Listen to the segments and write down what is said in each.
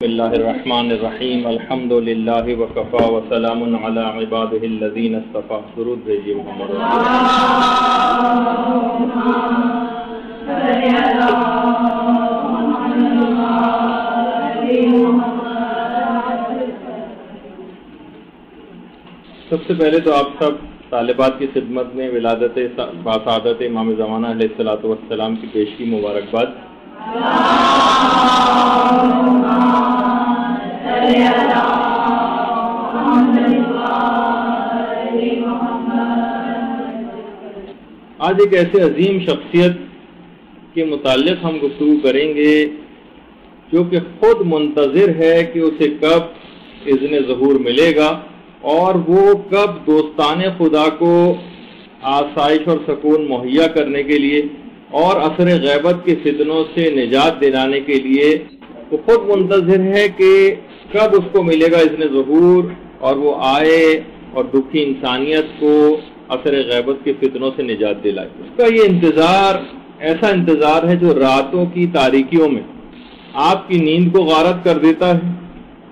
بسم اللہ الرحمن الرحیم الحمد للہ وکفا وسلام علی عبادہ الذین اصطفیٰ. درود بھیجیے محمد. سب سے پہلے تو آپ سب طالبات کی خدمت میں ولادت باسعادت امام زمانہ علیہ الصلوۃ والسلام کی پیشگی مبارکباد. آج ایک ایسے عظیم شخصیت کے متعلق ہم گفتگو کریں گے جو کہ خود منتظر ہے کہ اسے کب اذن ظہور ملے گا اور وہ کب دوستان خدا کو آسائش اور سکون مہیا کرنے کے لیے اور اثر غیبت کے فتنوں سے نجات دلانے کے لیے وہ خود منتظر ہے کہ کب اس کو ملے گا اذن ظہور اور وہ آئے اور دکھی انسانیت کو اثر غیبت کے فتنوں سے نجات دلائے. اس کا یہ انتظار ایسا انتظار ہے جو راتوں کی تاریکیوں میں آپ کی نیند کو غارت کر دیتا ہے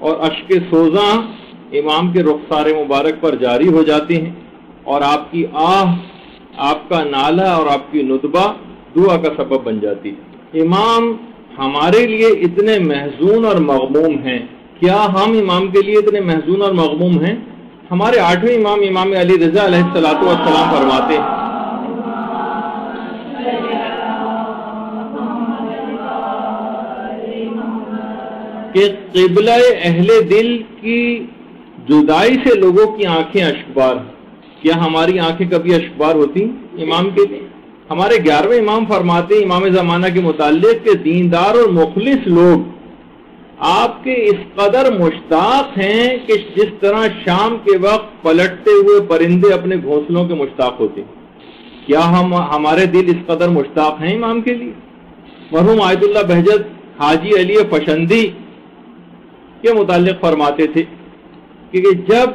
اور اشک سوزاں امام کے رخسار مبارک پر جاری ہو جاتے ہیں اور آپ کی آہ، آپ کا نالہ اور آپ کی ندبہ دعا کا سبب بن جاتی ہے. امام ہمارے لیے اتنے محزون اور مغموم ہیں. کیا ہم امام کے لیے اتنے محزون اور مغموم ہیں؟ ہمارے 8ویں امام امام علی رضا علیہ الصلوۃ والسلام فرماتے ہیں کہ قبلہ اہل دل کی جدائی سے لوگوں کی آنکھیں اشکبار. کیا ہماری آنکھیں کبھی اشکبار ہوتی امام کے لیے؟ ہمارے 11ویں امام فرماتے ہیں امام زمانہ کے متعلق کہ دیندار اور مخلص لوگ آپ کے اس قدر مشتاق ہیں کہ جس طرح شام کے وقت پلٹتے ہوئے پرندے اپنے گھونسلوں کے مشتاق ہوتے ہیں. کیا ہمارے دل اس قدر مشتاق ہیں امام کے لیے؟ مرحوم آیت اللہ بہجت حاجی علی فشندی کے متعلق فرماتے تھے کہ جب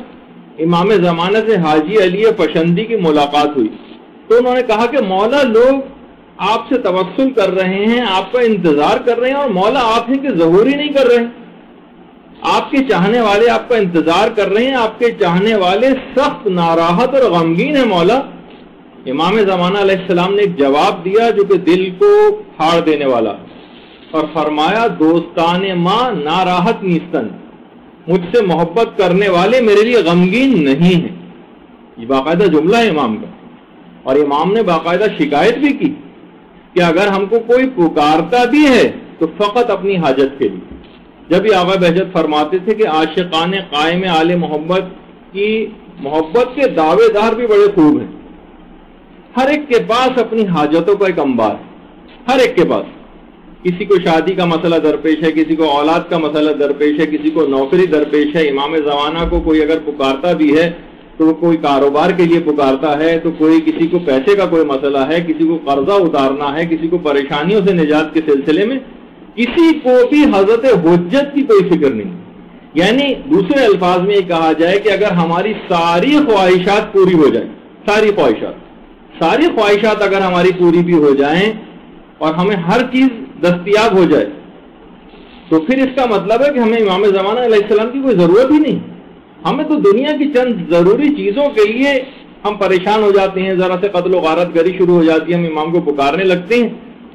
امام زمانہ سے حاجی علی فشندی کی ملاقات ہوئی تو انہوں نے کہا کہ مولا لوگ آپ سے توسل کر رہے ہیں، آپ کا انتظار کر رہے ہیں اور مولا آپ ہیں کہ ظہور ہی نہیں کر رہے ہیں. آپ کے چاہنے والے آپ کا انتظار کر رہے ہیں، آپ کے چاہنے والے سخت ناراحت اور غمگین ہیں مولا. امام زمانہ علیہ السلام نے ایک جواب دیا جو کہ دل کو پھاڑ دینے والا اور فرمایا دوستان ماں ناراحت نیستن، مجھ سے محبت کرنے والے میرے لیے غمگین نہیں ہیں. یہ باقاعدہ جملہ ہے امام کا. اور امام نے باقاعدہ شکایت بھی کی کہ اگر ہم کو کوئی پکارتا بھی ہے تو فقط اپنی حاجت کے لیے. جب یہ آقا بہجت فرماتے تھے کہ عاشقان قائم آل محمد کی محبت کے دعوے دار بھی بڑے خوب ہیں. ہر ایک کے پاس اپنی حاجتوں کا ایک انبار ہے، ہر ایک کے پاس. کسی کو شادی کا مسئلہ درپیش ہے، کسی کو اولاد کا مسئلہ درپیش ہے، کسی کو نوکری درپیش ہے. امام زمانہ کو کوئی اگر پکارتا بھی ہے تو وہ کوئی کاروبار کے لیے پکارتا ہے، تو کوئی کسی کو پیسے کا کوئی مسئلہ ہے، کسی کو قرضہ اتارنا ہے، کسی کو پریشانیوں سے نجات کے سلسلے میں. کسی کو بھی حضرت حجت کی کوئی فکر نہیں. یعنی دوسرے الفاظ میں یہ کہا جائے کہ اگر ہماری ساری خواہشات پوری ہو جائیں، ساری خواہشات اگر ہماری پوری بھی ہو جائیں اور ہمیں ہر چیز دستیاب ہو جائے تو پھر اس کا مطلب ہے کہ ہمیں امام زمانہ علیہ السلام کی کوئی ضرورت ہی نہیں. ہمیں تو دنیا کی چند ضروری چیزوں کے لیے ہم پریشان ہو جاتے ہیں، ذرا سے قتل و غارت گری شروع ہو جاتی ہے، ہم امام کو پکارنے لگتے ہیں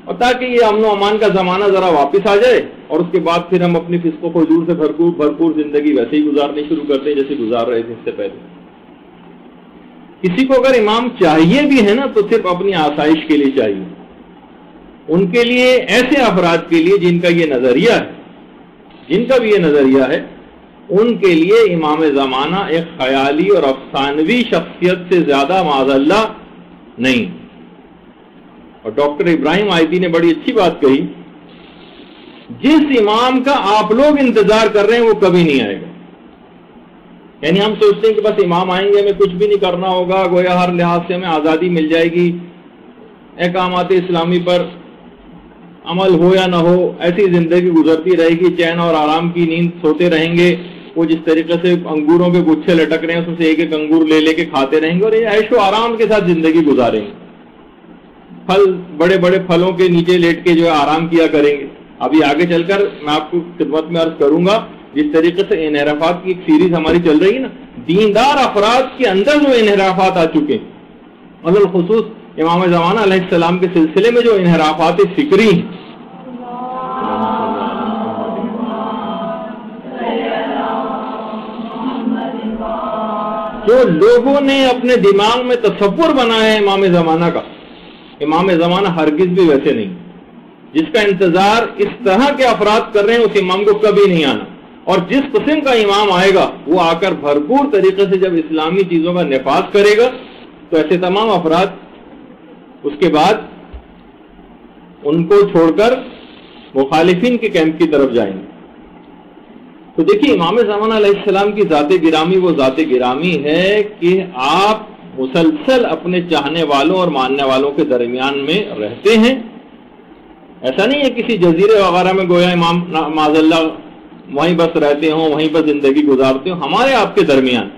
اور تاکہ یہ امن و امان کا زمانہ ذرا واپس آ جائے اور اس کے بعد پھر ہم اپنی فسق و فجور سے بھرپور زندگی ویسے ہی گزارنی شروع کرتے ہیں جیسے گزار رہے تھے اس سے پہلے. کسی کو اگر امام چاہیے بھی ہے نا تو صرف اپنی آسائش کے لیے چاہیے. ان کے لیے ایسے افراد کے لیے جن کا بھی یہ نظریہ ہے ان کے لیے امام زمانہ ایک خیالی اور افسانوی شخصیت سے زیادہ معاذ اللہ نہیں. اور ڈاکٹر ابراہیم آئیتی نے بڑی اچھی بات کہی، جس امام کا آپ لوگ انتظار کر رہے ہیں وہ کبھی نہیں آئے گا. یعنی ہم سوچتے ہیں کہ بس امام آئیں گے ہمیں کچھ بھی نہیں کرنا ہوگا، گویا ہر لحاظ سے ہمیں آزادی مل جائے گی، احکامات اسلامی پر عمل ہو یا نہ ہو ایسی زندگی گزرتی رہے گی، چین اور آرام کی نیند سوتے رہیں گے. وہ جس طریقے سے انگوروں کے گچھے لٹک رہے ہیں اس سے ایک ایک انگور لے کے کھاتے رہیں گے اور یہ عیش و آرام کے ساتھ زندگی گزاریں گے. پھل بڑے بڑے پھلوں کے نیچے لیٹ کے جو ہے آرام کیا کریں گے. ابھی آگے چل کر میں آپ کو خدمت میں عرض کروں گا جس طریقے سے انحرافات کی ایک سیریز ہماری چل رہی ہے نا، دیندار افراد کے اندر جو انحرافات آ چکے ہیں، خصوص امام زمانہ علیہ السلام کے سلسلے میں جو انحرافات فکری ہیں، جو لوگوں نے اپنے دماغ میں تصور بنایا ہے امام زمانہ کا، امام زمانہ ہرگز بھی ویسے نہیں، جس کا انتظار اس طرح کے افراد کر رہے ہیں اس امام کو کبھی نہیں آنا، اور جس قسم کا امام آئے گا وہ آ کر بھرپور طریقے سے جب اسلامی چیزوں کا نفاذ کرے گا تو ایسے تمام افراد اس کے بعد ان کو چھوڑ کر مخالفین کے کیمپ کی طرف جائیں گے۔ تو دیکھیے امام زمانہ علیہ السلام کی ذات گرامی وہ ذات گرامی ہے کہ آپ مسلسل اپنے چاہنے والوں اور ماننے والوں کے درمیان میں رہتے ہیں۔ ایسا نہیں ہے کسی جزیرے وغیرہ میں گویا امام معاذ اللہ وہیں بس رہتے ہوں، وہیں بس زندگی گزارتے ہوں، ہمارے آپ کے درمیان،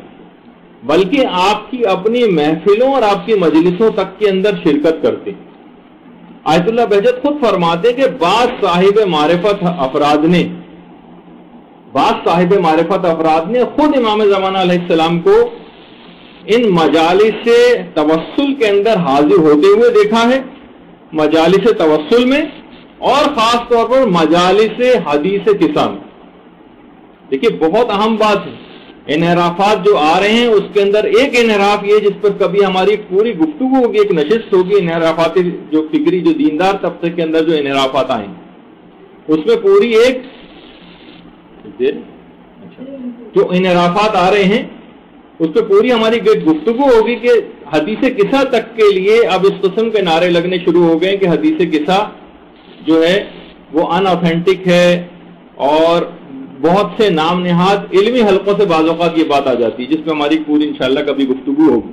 بلکہ آپ کی اپنی محفلوں اور آپ کی مجلسوں تک کے اندر شرکت کرتے ہیں۔ آیت اللہ بہجت خود فرماتے کہ بعض صاحب معرفت افراد نے خود امام زمانہ علیہ السلام کو ان مجالس توسل کے اندر حاضر ہوتے ہوئے دیکھا ہے، مجالس توسل میں، اور خاص طور پر مجالس حدیث قصہ میں۔ دیکھیے بہت اہم بات ہے، انحرافات جو آ رہے ہیں اس کے اندر ایک انحراف یہ جس پر کبھی ہماری پوری گفتگو ہوگی، ایک نشست ہوگی، انحرافات جو فکری جو دیندار طبقے کے اندر جو انحرافات آئیں اس میں پوری ایک جو انحرافات آ رہے ہیں اس پہ پوری ہماری گفتگو ہوگی کہ حدیث قصہ تک کے لیے اب اس قسم کے نعرے لگنے شروع ہو گئے کہ حدیث قصہ جو ہے وہ ان آتھینٹک ہے، اور بہت سے نام نہاد علمی حلقوں سے بعض اوقات یہ بات آ جاتی ہے جس پہ ہماری پوری انشاءاللہ کبھی گفتگو ہوگی۔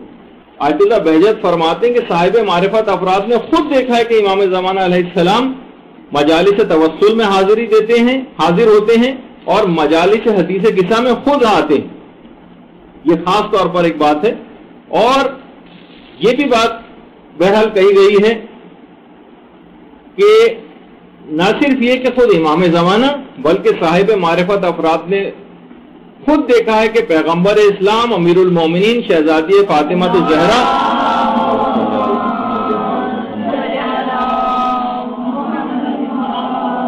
آیت اللہ بہجت فرماتے ہیں کہ صاحب معرفت افراد نے خود دیکھا ہے کہ امام زمانہ علیہ السلام مجالس توسل میں حاضر ہوتے ہیں اور مجالس حدیث قصہ میں خود آتے ہیں۔ یہ خاص طور پر ایک بات ہے، اور یہ بھی بات بہرحال کہی گئی ہے کہ نہ صرف یہ کہ خود امام زمانہ بلکہ صاحب معرفت افراد نے خود دیکھا ہے کہ پیغمبر اسلام امیر المومنین شہزادی فاطمہ الزہرا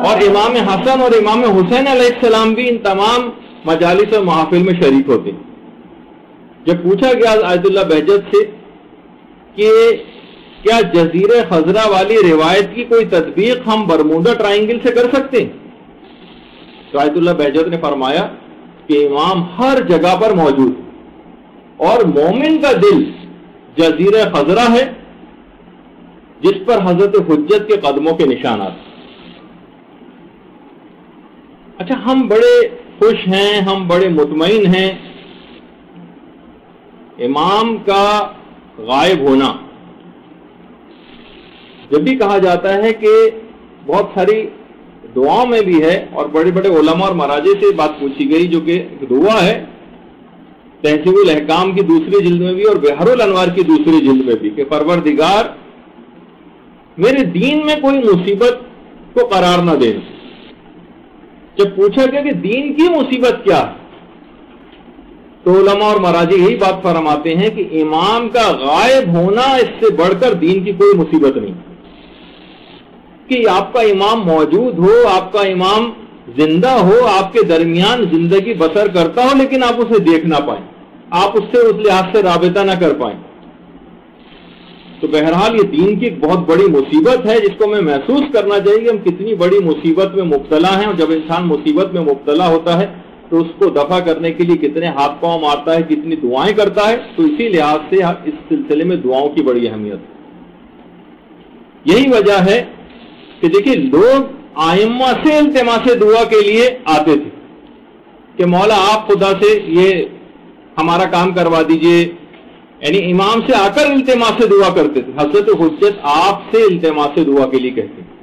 اور امام حسن اور امام حسین علیہ السلام بھی ان تمام مجالس اور محافل میں شریک ہوتے ہیں۔ جب پوچھا گیا آیت اللہ بہجت سے کہ کیا جزیرہ خضرہ والی روایت کی کوئی تطبیق ہم برمودا ٹرائنگل سے کر سکتے ہیں، تو آیت اللہ بہجت نے فرمایا کہ امام ہر جگہ پر موجود اور مومن کا دل جزیرہ خضرہ ہے جس پر حضرت حجت کے قدموں کے نشانات۔ اچھا، ہم بڑے خوش ہیں، ہم بڑے مطمئن ہیں امام کا غائب ہونا۔ جب بھی کہا جاتا ہے کہ بہت ساری دعاؤں میں بھی ہے، اور بڑے بڑے علماء اور مراجع سے بات پوچھی گئی جو کہ دعا ہے تہذیب الاحکام کی دوسری جلد میں بھی اور بحر الانوار کی دوسری جلد میں بھی، کہ پروردگار میرے دین میں کوئی مصیبت کو قرار نہ دے۔ جب پوچھا گیا کہ دین کی مصیبت کیا ہے تو علماء اور مراجع یہی بات فرماتے ہیں کہ امام کا غائب ہونا اس سے بڑھ کر دین کی کوئی مصیبت نہیں، کہ آپ کا امام موجود ہو، آپ کا امام زندہ ہو، آپ کے درمیان زندگی بسر کرتا ہو، لیکن آپ اسے دیکھ نہ پائیں، آپ اس سے اس لحاظ سے رابطہ نہ کر پائیں۔ تو بہرحال یہ دین کی ایک بہت بڑی مصیبت ہے جس کو ہمیں محسوس کرنا چاہیے کہ ہم کتنی بڑی مصیبت میں مبتلا ہیں، اور جب انسان مصیبت میں مبتلا ہوتا ہے تو اس کو دفع کرنے کے لیے کتنے ہاتھ پاؤں مارتا ہے، کتنی دعائیں کرتا ہے۔ تو اسی لحاظ سے اس سلسلے میں دعاؤں کی بڑی اہمیت ہے۔ یہی وجہ ہے کہ دیکھیے لوگ ائمہ سے التماس دعا کے لیے آتے تھے کہ مولا آپ خدا سے یہ ہمارا کام کروا دیجئے، یعنی امام سے آ کر التماس دعا کرتے تھے۔ حضرت حجت آپ سے التماس دعا کے لیے کہتے ہیں۔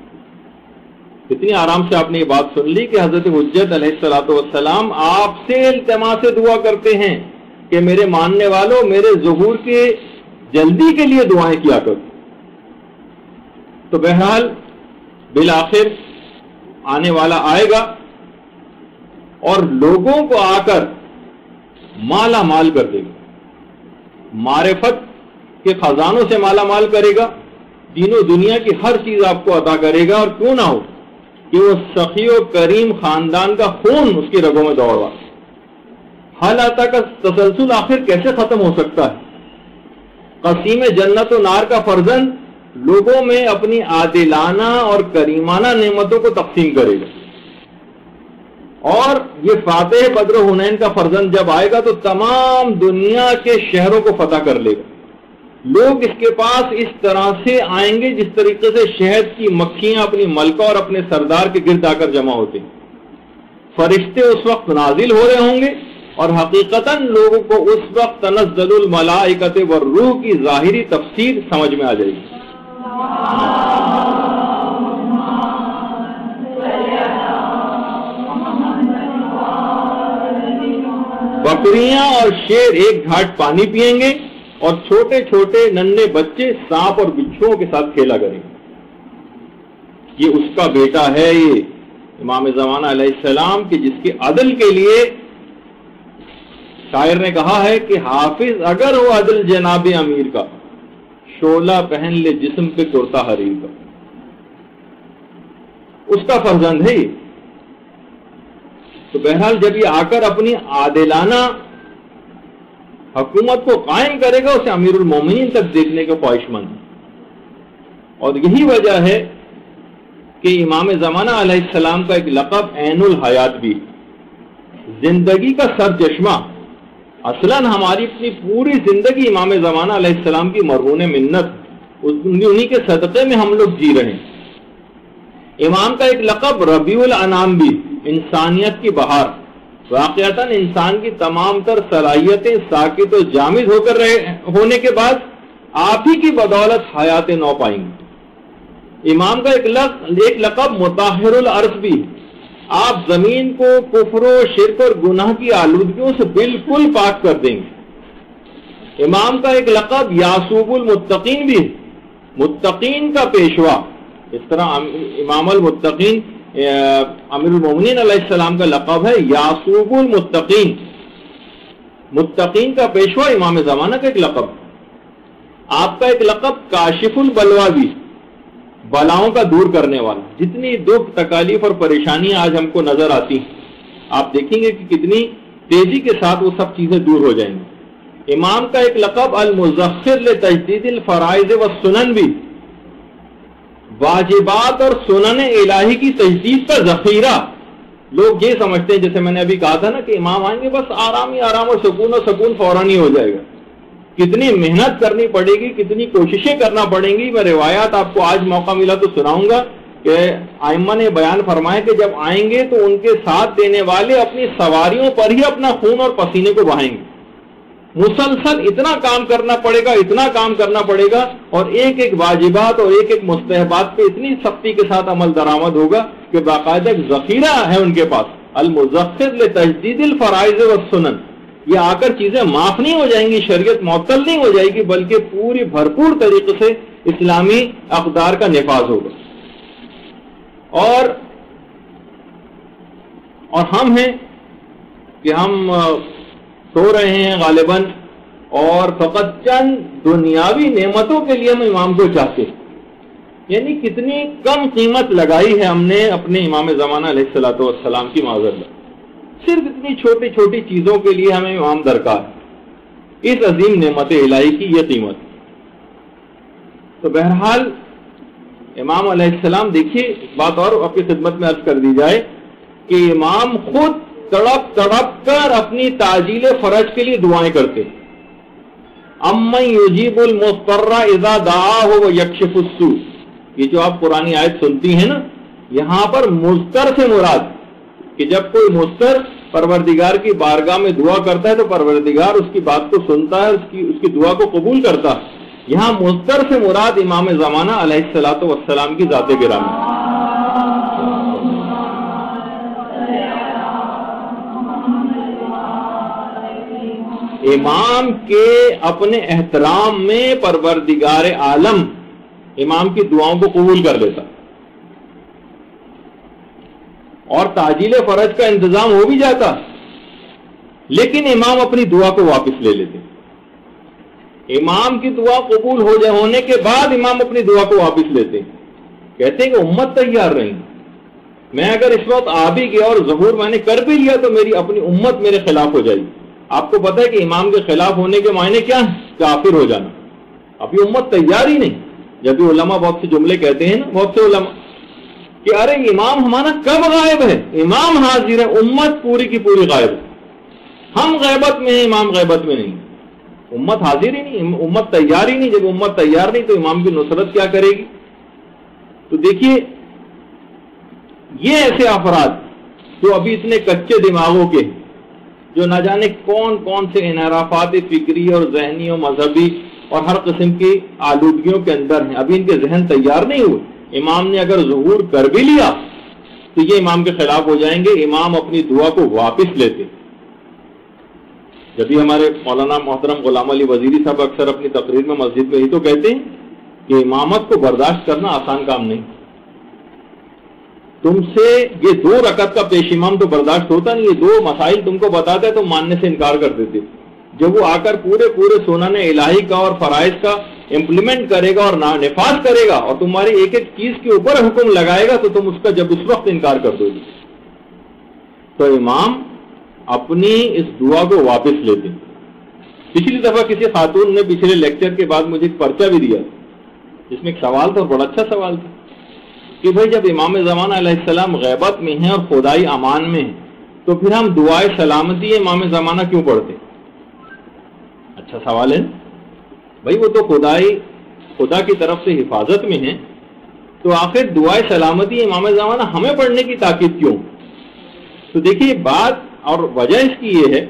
کتنی آرام سے آپ نے یہ بات سن لی کہ حضرت حجت علیہ الصلوۃ والسلام آپ سے التماس دعا کرتے ہیں کہ میرے ماننے والوں میرے ظہور کے جلدی کے لیے دعائیں کیا کرو۔ تو بہرحال بالآخر آنے والا آئے گا اور لوگوں کو آ کر مالا مال کر دے گا، معرفت کے خزانوں سے مالا مال کرے گا، دین و دنیا کی ہر چیز آپ کو عطا کرے گا، اور کیوں نہ ہو کہ وہ سخی و کریم خاندان کا خون اس کی رگوں میں دوڑ رہا۔ حال آتا کا تسلسل آخر کیسے ختم ہو سکتا ہے؟ قسیم جنت و نار کا فرزند لوگوں میں اپنی عادلانہ اور کریمانہ نعمتوں کو تقسیم کرے گا، اور یہ فاتح بدر و حنین کا فرزند جب آئے گا تو تمام دنیا کے شہروں کو فتح کر لے گا۔ لوگ اس کے پاس اس طرح سے آئیں گے جس طریقے سے شہد کی مکھیاں اپنی ملکہ اور اپنے سردار کے گرد آ کر جمع ہوتے ہیں۔ فرشتے اس وقت نازل ہو رہے ہوں گے اور حقیقتاً لوگوں کو اس وقت تنزل الملائکۃ والروح کی ظاہری تفسیر سمجھ میں آ جائے گی۔ بکریاں اور شیر ایک گھاٹ پانی پیئیں گے اور چھوٹے چھوٹے ننھے بچے سانپ اور بچھوؤں کے ساتھ کھیلا کریں گے۔ یہ اس کا بیٹا ہے، یہ امام زمانہ علیہ السلام، کہ جس کے عدل کے لیے شاعر نے کہا ہے کہ حافظ اگر ہو عدل جناب امیر کا، شعلہ پہن لے جسم پہ کرتا حریر کا۔ اس کا فرزند ہے یہ۔ تو بہرحال جب یہ آ کر اپنی عادلانہ حکومت کو قائم کرے گا، اسے امیر المومنین تک دیکھنے کا خواہش مند ہے۔ اور یہی وجہ ہے کہ امام زمانہ علیہ السلام کا ایک لقب عین الحیات بھی، زندگی کا سر چشمہ۔ اصلاً ہماری اپنی پوری زندگی امام زمانہ علیہ السلام کی مرہون منت، انہی کے صدقے میں ہم لوگ جی رہے ہیں۔ امام کا ایک لقب ربیع الانام بھی، انسانیت کی بہار۔ واقعتاً انسان کی تمام تر صلاحیتیں ساکت و جامد ہو کر ہونے کے بعد آپ ہی کی بدولت حیات نو پائیں گے۔ امام کا ایک لقب مطہر الارض بھی، آپ زمین کو کفر و شرک اور گناہ کی آلودگیوں سے بالکل پاک کر دیں گے۔ امام کا ایک لقب یعصوب المتقین بھی، متقین کا پیشوا۔ اس طرح امام المتقین امیر المومنین علیہ السلام کا لقب ہے یعصوب المتقین، متقین کا پیشوا امام زمانہ کا ایک لقب۔ آپ کا ایک لقب کاشف البلوا بھی، بلاؤں کا دور کرنے والا۔ جتنی دکھ تکالیف اور پریشانیاں آج ہم کو نظر آتی ہیں، آپ دیکھیں گے کہ کتنی تیزی کے ساتھ وہ سب چیزیں دور ہو جائیں گی۔ امام کا ایک لقب المزخر لتجدید الفرائض والسنن بھی، واجبات اور سنن الہی کی تجدید کا ذخیرہ۔ لوگ یہ سمجھتے ہیں، جیسے میں نے ابھی کہا تھا نا، کہ امام آئیں گے بس آرام ہی آرام اور سکون فوراً ہی ہو جائے گا۔ کتنی محنت کرنی پڑے گی، کتنی کوششیں کرنا پڑیں گی۔ میں روایات آپ کو آج موقع ملا تو سناؤں گا کہ ائمہ نے بیان فرمایا کہ جب آئیں گے تو ان کے ساتھ دینے والے اپنی سواریوں پر ہی اپنا خون اور پسینے کو بہائیں گے۔ مسلسل اتنا کام کرنا پڑے گا، اتنا کام کرنا پڑے گا، اور ایک ایک واجبات اور ایک ایک مستحبات پہ اتنی سختی کے ساتھ عمل درآمد ہوگا کہ باقاعدہ ایک ذخیرہ ہے ان کے پاس، المزخر لتجدید الفرائض والسنن۔ یہ آ کر چیزیں معاف نہیں ہو جائیں گی، شریعت معطل نہیں ہو جائے گی، بلکہ پوری بھرپور طریقے سے اسلامی اقدار کا نفاذ ہوگا۔ اور ہم ہیں کہ ہم سو رہے ہیں غالباً، اور فقط چند دنیاوی نعمتوں کے لیے ہم امام کو چاہتے ہیں۔ یعنی کتنی کم قیمت لگائی ہے ہم نے اپنے امام زمانہ علیہ الصلوۃ والسلام کی معذرت، صرف اتنی چھوٹی چھوٹی چیزوں کے لیے ہمیں امام درکار ہے۔ اس عظیم نعمت الہی کی یہ قیمت۔ تو بہرحال امام علیہ السلام، دیکھیے بات اور آپ کی خدمت میں عرض کر دی جائے کہ امام خود تڑپ تڑپ کر اپنی تعجیل فرج کے لیے دعائیں کرتے ہیں۔ امن یجیب المضطر اذا دعاہ ویکشف السوء، یہ جو آپ قرآنی آیت سنتی ہیں نا، یہاں پر مضطر سے مراد کہ جب کوئی مضطر پروردگار کی بارگاہ میں دعا کرتا ہے تو پروردگار اس کی بات کو سنتا ہے، اس کی دعا کو قبول کرتا ہے۔ یہاں مضطر سے مراد امام زمانہ علیہ الصلوۃ والسلام کی ذات گرامی۔ امام کے اپنے احترام میں پروردگار عالم امام کی دعاؤں کو قبول کر لیتا۔ اور تعجیل فرج کا انتظام ہو بھی جاتا، لیکن امام اپنی دعا کو واپس لے لیتے. امام کی دعا قبول ہونے کے بعد امام اپنی دعا کو واپس لیتے، کہتے ہیں کہ امت تیار رہی. میں اگر اس وقت آ بھی گیا اور ظہور میں نے کر بھی لیا تو میری اپنی امت میرے خلاف ہو جائے گی. آپ کو پتہ ہے کہ امام کے خلاف ہونے کے معنی کیا ہے؟ کافر ہو جانا. ابھی امت تیار ہی نہیں. جبکہ علماء بہت سے جملے کہتے ہیں نا، بہت سے علماء کہ ارے امام ہمارا کب غائب ہے؟ امام حاضر ہے، امت پوری کی پوری غائب ہے. ہم غیبت میں ہیں، امام غیبت میں نہیں. امت حاضر ہی نہیں، امت تیار ہی نہیں. جب امت تیار نہیں تو امام کی نصرت کیا کرے گی؟ تو دیکھیے یہ ایسے افراد جو ابھی اتنے کچے دماغوں کے، جو نہ جانے کون کون سے انحرافات فکری اور ذہنی اور مذہبی اور ہر قسم کی آلودگیوں کے اندر ہیں، ابھی ان کے ذہن تیار نہیں ہوئے. امام نے اگر ظہور کر بھی لیا تو یہ امام کے خلاف ہو جائیں گے. امام اپنی دعا کو واپس لیتے. جبھی ہمارے مولانا محترم غلام علی وزیری صاحب اکثر اپنی تقریر میں مسجد میں ہی تو کہتے ہیں کہ امامت کو برداشت کرنا آسان کام نہیں. تم سے یہ 2 رکعت کا پیش امام تو برداشت ہوتا نہیں. یہ 2 مسائل تم کو بتاتے تو ماننے سے انکار کر دیتے. جب وہ آ کر پورے سنن الہی کا اور فرائض کا امپلیمنٹ کرے گا اور نفاذ کرے گا اور تمہاری ایک ایک چیز کے اوپر حکم لگائے گا تو تم اس کا جب اس وقت انکار کر دو گے. تو امام اپنی اس دعا کو واپس لیتے. پچھلی دفعہ کسی خاتون نے پچھلے لیکچر کے بعد مجھے ایک پرچہ بھی دیا جس میں ایک سوال تھا اور بڑا اچھا سوال تھا کہ بھائی جب امام زمانہ علیہ السلام غیبت میں ہیں اور خدائی امان میں ہیں تو پھر ہم دعائے سلامتی امام زمانہ کیوں پڑھتے؟ اچھا سوال ہے بھائی. وہ تو خدا کی طرف سے حفاظت میں ہیں تو آخر دعائے سلامتی امام زمانہ ہمیں پڑھنے کی تاکید کیوں؟ تو دیکھیے بات اور وجہ اس کی یہ ہے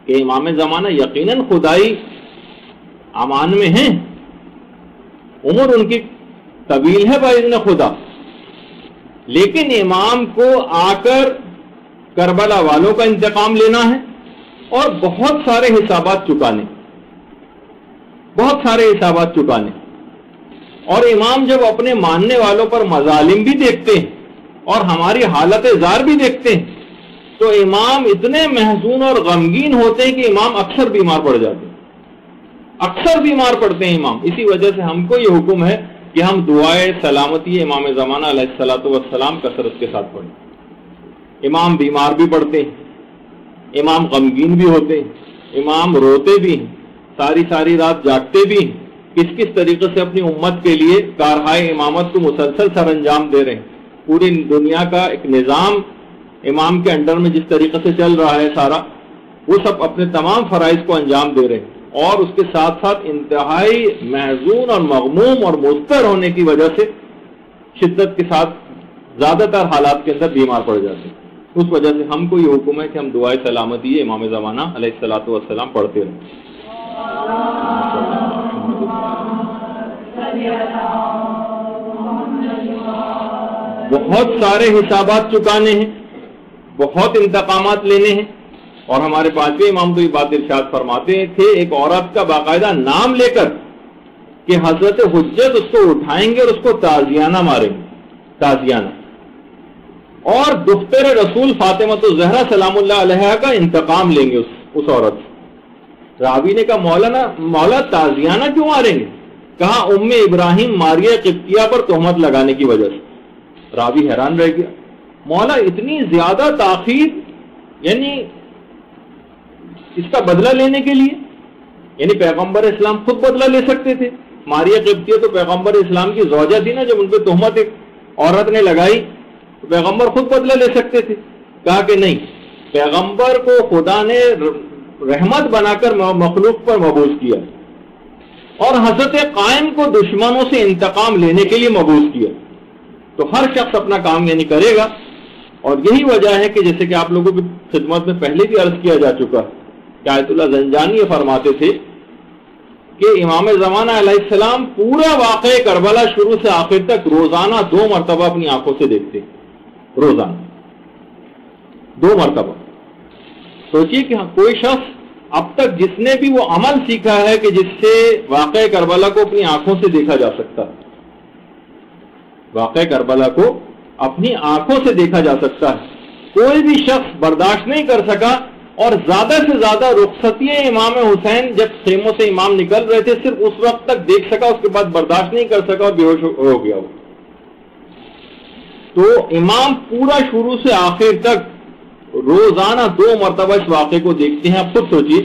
کہ امام زمانہ یقیناً خدائی امان میں ہیں، عمر ان کی طویل ہے باذن خدا، لیکن امام کو آ کر کربلا والوں کا انتقام لینا ہے اور بہت سارے حسابات چکانے. اور امام جب اپنے ماننے والوں پر مظالم بھی دیکھتے ہیں اور ہماری حالت زار بھی دیکھتے ہیں تو امام اتنے محزون اور غمگین ہوتے ہیں کہ امام اکثر بیمار پڑ جاتے ہیں، اکثر بیمار پڑتے ہیں امام. اسی وجہ سے ہم کو یہ حکم ہے کہ ہم دعائے سلامتی امام زمانہ علیہ الصلوۃ والسلام کثرت کے ساتھ پڑھیں. امام بیمار بھی پڑتے ہیں، امام غمگین بھی ہوتے ہیں، امام روتے بھی ہیں، ساری رات جاگتے بھی ہیں. کس طریقے سے اپنی امت کے لیے کارہائے امامت کو مسلسل سر انجام دے رہے ہیں. پوری دنیا کا ایک نظام امام کے انڈر میں جس طریقے سے چل رہا ہے سارا، وہ سب اپنے تمام فرائض کو انجام دے رہے ہیں اور اس کے ساتھ ساتھ انتہائی محزون اور مغموم اور مضطر ہونے کی وجہ سے شدت کے ساتھ زیادہ تر حالات کے اندر بیمار پڑ جاتے ہیں. اس وجہ سے ہم کو یہ حکم ہے کہ ہم دعائے سلامتی امام زمانہ علیہ الصلوۃ والسلام پڑھتے رہیں. بہت سارے حسابات چکانے ہیں، بہت انتقامات لینے ہیں. اور ہمارے 5ویں امام تو یہ بات ارشاد فرماتے تھے ایک عورت کا باقاعدہ نام لے کر کہ حضرت حجت اس کو اٹھائیں گے اور اس کو تازیانہ ماریں گے، تازیانہ. اور دختر رسول فاطمہ الزہرا سلام اللہ علیہا کا انتقام لیں گے اس عورت سے. راوی نے کہا مولا تازیانہ کیوں ماریں گے؟ کہا ام ابراہیم ماریہ قبطیہ پر تہمت لگانے کی وجہ سے. راوی حیران رہ گیا، مولا اتنی زیادہ تاخیر، یعنی اس کا بدلہ لینے کے لیے؟ یعنی پیغمبر اسلام خود بدلہ لے سکتے تھے. ماریہ قبطیہ تو پیغمبر اسلام کی زوجہ تھی نا، جب ان پہ تہمت ایک عورت نے لگائی تو پیغمبر خود بدلہ لے سکتے تھے. کہا کہ نہیں، پیغمبر کو خدا نے رحمت بنا کر مخلوق پر مبعوث کیا اور حضرت قائم کو دشمنوں سے انتقام لینے کے لیے مبعوث کیا. تو ہر شخص اپنا کام یعنی کرے گا. اور یہی وجہ ہے کہ جیسے کہ آپ لوگوں کی خدمت میں پہلے بھی عرض کیا جا چکا کہ آیت اللہ زنجانی یہ فرماتے تھے کہ امام زمانہ علیہ السلام پورا واقعہ کربلا شروع سے آخر تک روزانہ 2 مرتبہ اپنی آنکھوں سے دیکھتے، روزانہ 2 مرتبہ. سوچئے کہ کوئی شخص اب تک جس نے بھی وہ عمل سیکھا ہے کہ جس سے واقعہ کربلا کو اپنی آنکھوں سے دیکھا جا سکتا، واقعہ کربلا کو اپنی آنکھوں سے دیکھا جا سکتا ہے. کوئی بھی شخص برداشت نہیں کر سکا, اور زیادہ سے زیادہ رخصتی امام حسین جب خیموں سے امام نکل رہے تھے صرف اس وقت تک دیکھ سکا, اس کے بعد برداشت نہیں کر سکا اور بے ہوش ہو گیا. تو امام پورا شروع سے آخر تک روزانہ 2 مرتبہ اس واقعے کو دیکھتے ہیں. آپ خود سوچیے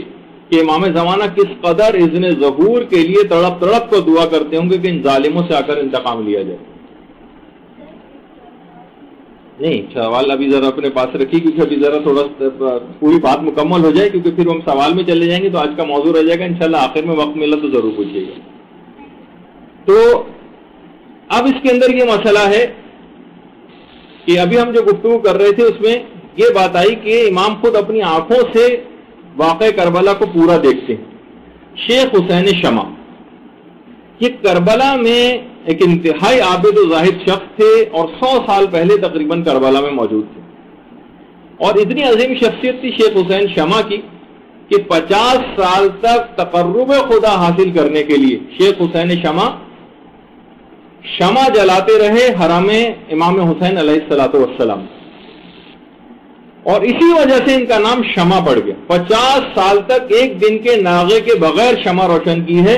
کہ امام زمانہ کس قدر اذن ظہور کے لیے تڑپ تڑپ کو دعا کرتے ہوں گے کہ ان ظالموں سے آ کر انتقام لیا جائے. نہیں, سوال ابھی ذرا اپنے پاس رکھیے کیونکہ ابھی ذرا تھوڑا پوری بات مکمل ہو جائے, کیونکہ پھر ہم سوال میں چلے جائیں گے تو آج کا موضوع رہ جائے گا. انشاءاللہ آخر میں وقت ملا تو ضرور پوچھیے گا. تو اب اس کے اندر یہ مسئلہ ہے کہ ابھی ہم جو گفتگو کر رہے تھے اس میں یہ بات آئی کہ امام خود اپنی آنکھوں سے واقع کربلا کو پورا دیکھتے ہیں. شیخ حسین شمع یہ کربلا میں ایک انتہائی عابد و زاہد شخص تھے اور 100 سال پہلے تقریباً کربلا میں موجود تھے, اور اتنی عظیم شخصیت تھی شیخ حسین شمع کی کہ 50 سال تک تقرب خدا حاصل کرنے کے لیے شیخ حسین شمع جلاتے رہے حرم امام حسین علیہ الصلوۃ والسلام, اور اسی وجہ سے ان کا نام شمع پڑ گیا. 50 سال تک ایک دن کے ناغے کے بغیر شمع روشن کی ہے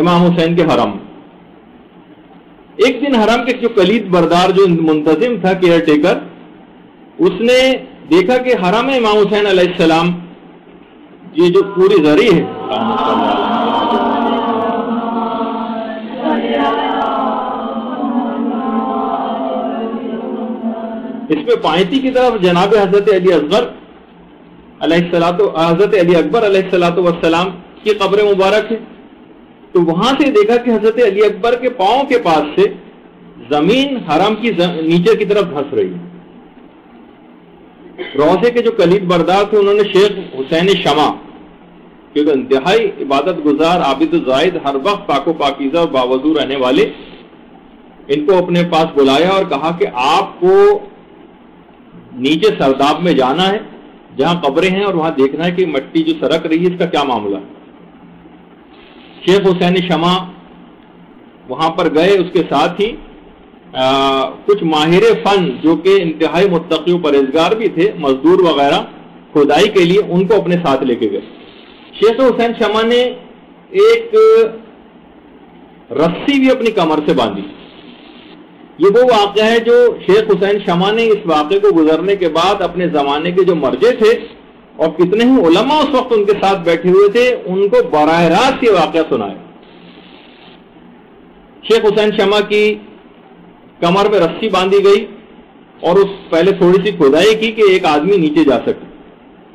امام حسین کے حرم. ایک دن حرم کے جو کلید بردار جو منتظم تھا, کیئر ٹیکر, اس نے دیکھا کہ حرم امام حسین علیہ السلام یہ جو پوری زری ہے اس میں پائنتی کی طرف جناب حضرت علی اصغر حضرت علی اکبر علیہ الصلوۃ والسلام کی قبر مبارک ہے. تو وہاں سے دیکھا کہ حضرت علی اکبر کے پاؤں کے پاس سے زمین حرم کی نیچے کی طرف دھس رہی ہے. روضے کے جو کلید بردار تھے انہوں نے شیخ حسین شمع کیونکہ انتہائی عبادت گزار عابد زاہد ہر وقت پاک و پاکیزہ اور باوضو رہنے والے, ان کو اپنے پاس بلایا اور کہا کہ آپ کو نیچے سرداب میں جانا ہے جہاں قبریں ہیں اور وہاں دیکھنا ہے کہ مٹی جو سرک رہی ہے اس کا کیا معاملہ ہے. شیخ حسین شمع وہاں پر گئے, اس کے ساتھ ہی کچھ ماہر فن جو کہ انتہائی متقی و پرہیزگار بھی تھے, مزدور وغیرہ کھدائی کے لیے, ان کو اپنے ساتھ لے کے گئے. شیخ حسین شمع نے ایک رسی بھی اپنی کمر سے باندھی. یہ وہ واقعہ ہے جو شیخ حسین شمع نے اس واقعے کو گزرنے کے بعد اپنے زمانے کے جو مرجع تھے اور کتنے ہی علماء اس وقت ان کے ساتھ بیٹھے ہوئے تھے ان کو براہ راست یہ واقعہ سنایا. شیخ حسین شمع کی کمر میں رسی باندھی گئی اور اس پہلے تھوڑی سی کھدائی کی کہ ایک آدمی نیچے جا سکے.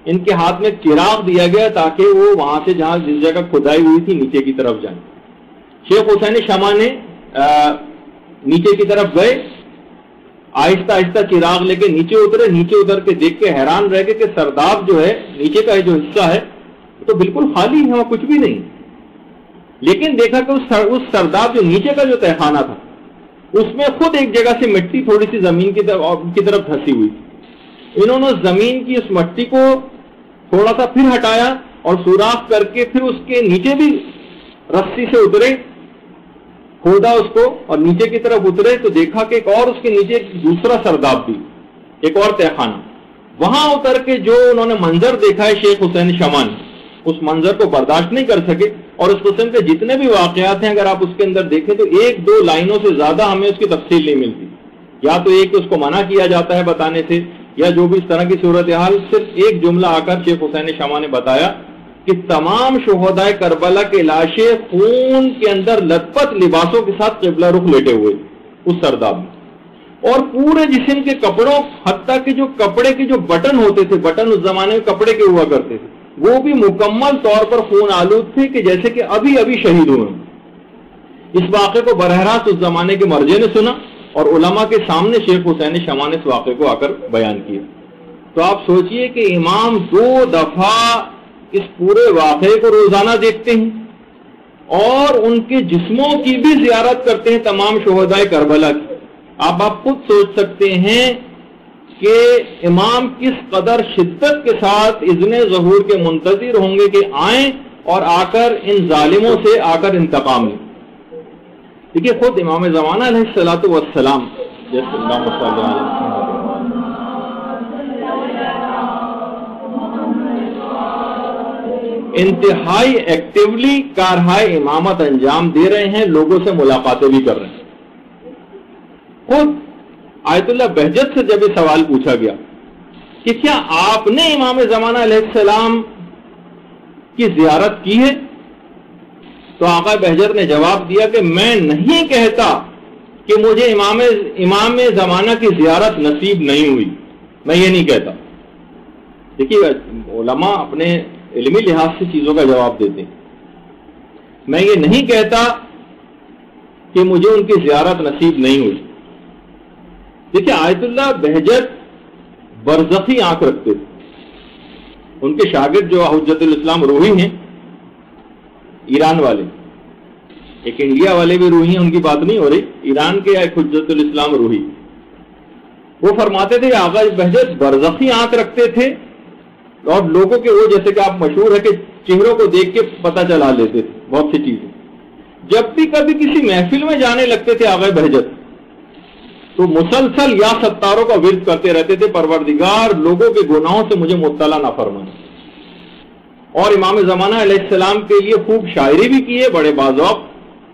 ان کے ہاتھ میں چراغ دیا گیا تاکہ وہ وہاں سے جہاں جس جگہ کھدائی ہوئی تھی نیچے کی طرف جائیں. شیخ حسین شمع نے نیچے کی طرف گئے, آہستہ آہستہ چراغ لے کے نیچے اترے. نیچے اتر کے دیکھ کے حیران رہ گئے کہ سرداب جو ہے نیچے کا جو حصہ ہے تو بالکل خالی ہے, وہاں کچھ بھی نہیں. لیکن دیکھا کہ اس سرداب جو نیچے کا جو تہخانہ تھا اس میں خود ایک جگہ سے مٹی تھوڑی سی زمین کی طرف دھسی ہوئی تھی. انہوں نے زمین کی اس مٹی کو تھوڑا سا پھر ہٹایا اور سوراخ کر کے پھر اس کے نیچے بھی رسی سے اترے, کھودا اس کو اور نیچے کی طرف اترے تو دیکھا کہ ایک اور اس کے نیچے دوسرا سرداب بھی, ایک اور تہخانہ. وہاں اتر کے جو انہوں نے منظر دیکھا ہے شیخ حسین شمع نے, اس منظر کو برداشت نہیں کر سکے. اور اس قسم کے جتنے بھی واقعات ہیں اگر آپ اس کے اندر دیکھیں تو 1-2 لائنوں سے زیادہ ہمیں اس کی تفصیل نہیں ملتی. یا تو ایک اس کو منع کیا جاتا ہے بتانے سے, یا جو بھی اس طرح کی صورتحال صرف ایک جملہ آ کر شیخ حسین شمع نے بتایا کہ تمام شہدائے کربلا کے لاشیں خون کے اندر لت پت لباسوں کے ساتھ قبلہ رخ لیٹے ہوئے اس سرداب میں, اور پورے جسم کے کپڑوں, حتیٰ کہ جو کپڑے کے جو بٹن ہوتے تھے, بٹن اس زمانے میں کپڑے کے ہوا کرتے تھے, وہ بھی مکمل طور پر خون آلود تھے کہ جیسے کہ ابھی ابھی شہید ہوئے. اس واقعے کو براہ راست اس زمانے کے مرجع نے سنا اور علماء کے سامنے شیخ حسین شمع نے اس واقعے کو آ کر بیان کیا. تو آپ سوچئے کہ امام 2 دفعہ اس پورے واقعے کو روزانہ دیکھتے ہیں اور ان کے جسموں کی بھی زیارت کرتے ہیں, تمام شہدائے کربلا کی. آپ خود سوچ سکتے ہیں کہ امام کس قدر شدت کے ساتھ اذن ظہور کے منتظر ہوں گے کہ آئیں اور آ کر ان ظالموں سے آ کر انتقام لیں. دیکھیے خود امام زمانہ علیہ الصلوۃ والسلام جیسے اللہ صلی علیہ انتہائی ایکٹیولی کارہائے امامت انجام دے رہے ہیں، لوگوں سے ملاقاتیں بھی کر رہے ہیں. خود آیت اللہ بہجت سے جب یہ سوال پوچھا گیا کہ کیا آپ نے امام زمانہ علیہ السلام کی زیارت کی ہے، تو آقا بہجت نے جواب دیا کہ میں نہیں کہتا کہ مجھے امام زمانہ کی زیارت نصیب نہیں ہوئی، میں یہ نہیں کہتا. دیکھیے علماء اپنے علمی لحاظ سے چیزوں کا جواب دیتے ہیں. میں یہ نہیں کہتا کہ مجھے ان کی زیارت نصیب نہیں ہوئی. دیکھیے آیت اللہ بہجت برزخی آنکھ رکھتے تھے. ان کے شاگرد جو حجت الاسلام روحی ہیں ایران والے، ایک انڈیا والے بھی روحی ہیں، ان کی بات نہیں ہو رہی، ایران کے ایک حجت الاسلام روحی، وہ فرماتے تھے کہ آقا بہجت برزخی آنکھ رکھتے تھے اور لوگوں کے وہ جیسے کہ آپ مشہور ہے کہ چہروں کو دیکھ کے پتہ چلا لیتے تھے بہت سی چیزیں. جب بھی کبھی کسی محفل میں جانے لگتے تھے آقا بہجت تو مسلسل یا ستاروں کا ورد کرتے رہتے تھے، پروردگار لوگوں کے گناہوں سے مجھے مبتلا نہ فرمائے. اور امام زمانہ علیہ السلام کے لیے خوب شاعری بھی کی ہے، بڑے باذوق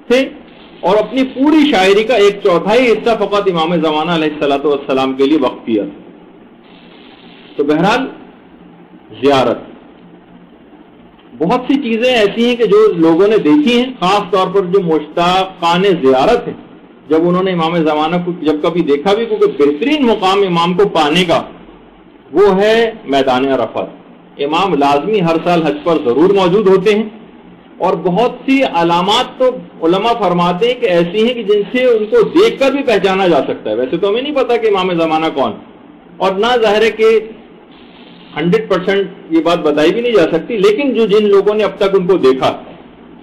تھے، اور اپنی پوری شاعری کا 1/4 حصہ فقط امام زمانہ علیہ السلام کے لیے وقف کیا. تو بہرحال زیارت بہت سی چیزیں ایسی ہیں کہ جو لوگوں نے دیکھی ہیں، خاص طور پر جو مشتاقان زیارت ہیں، جب انہوں نے امام زمانہ کو جب کبھی دیکھا بھی، کیونکہ بہترین مقام امام کو پانے کا وہ ہے میدان عرفات. امام لازمی ہر سال حج پر ضرور موجود ہوتے ہیں، اور بہت سی علامات تو علماء فرماتے ہیں کہ ایسی ہیں کہ جن سے ان کو دیکھ کر بھی پہچانا جا سکتا ہے. ویسے تو ہمیں نہیں پتا کہ امام زمانہ کون، اور نہ ظاہر ہے کہ 100% یہ بات بتائی بھی نہیں جا سکتی، لیکن جن لوگوں نے اب تک ان کو دیکھا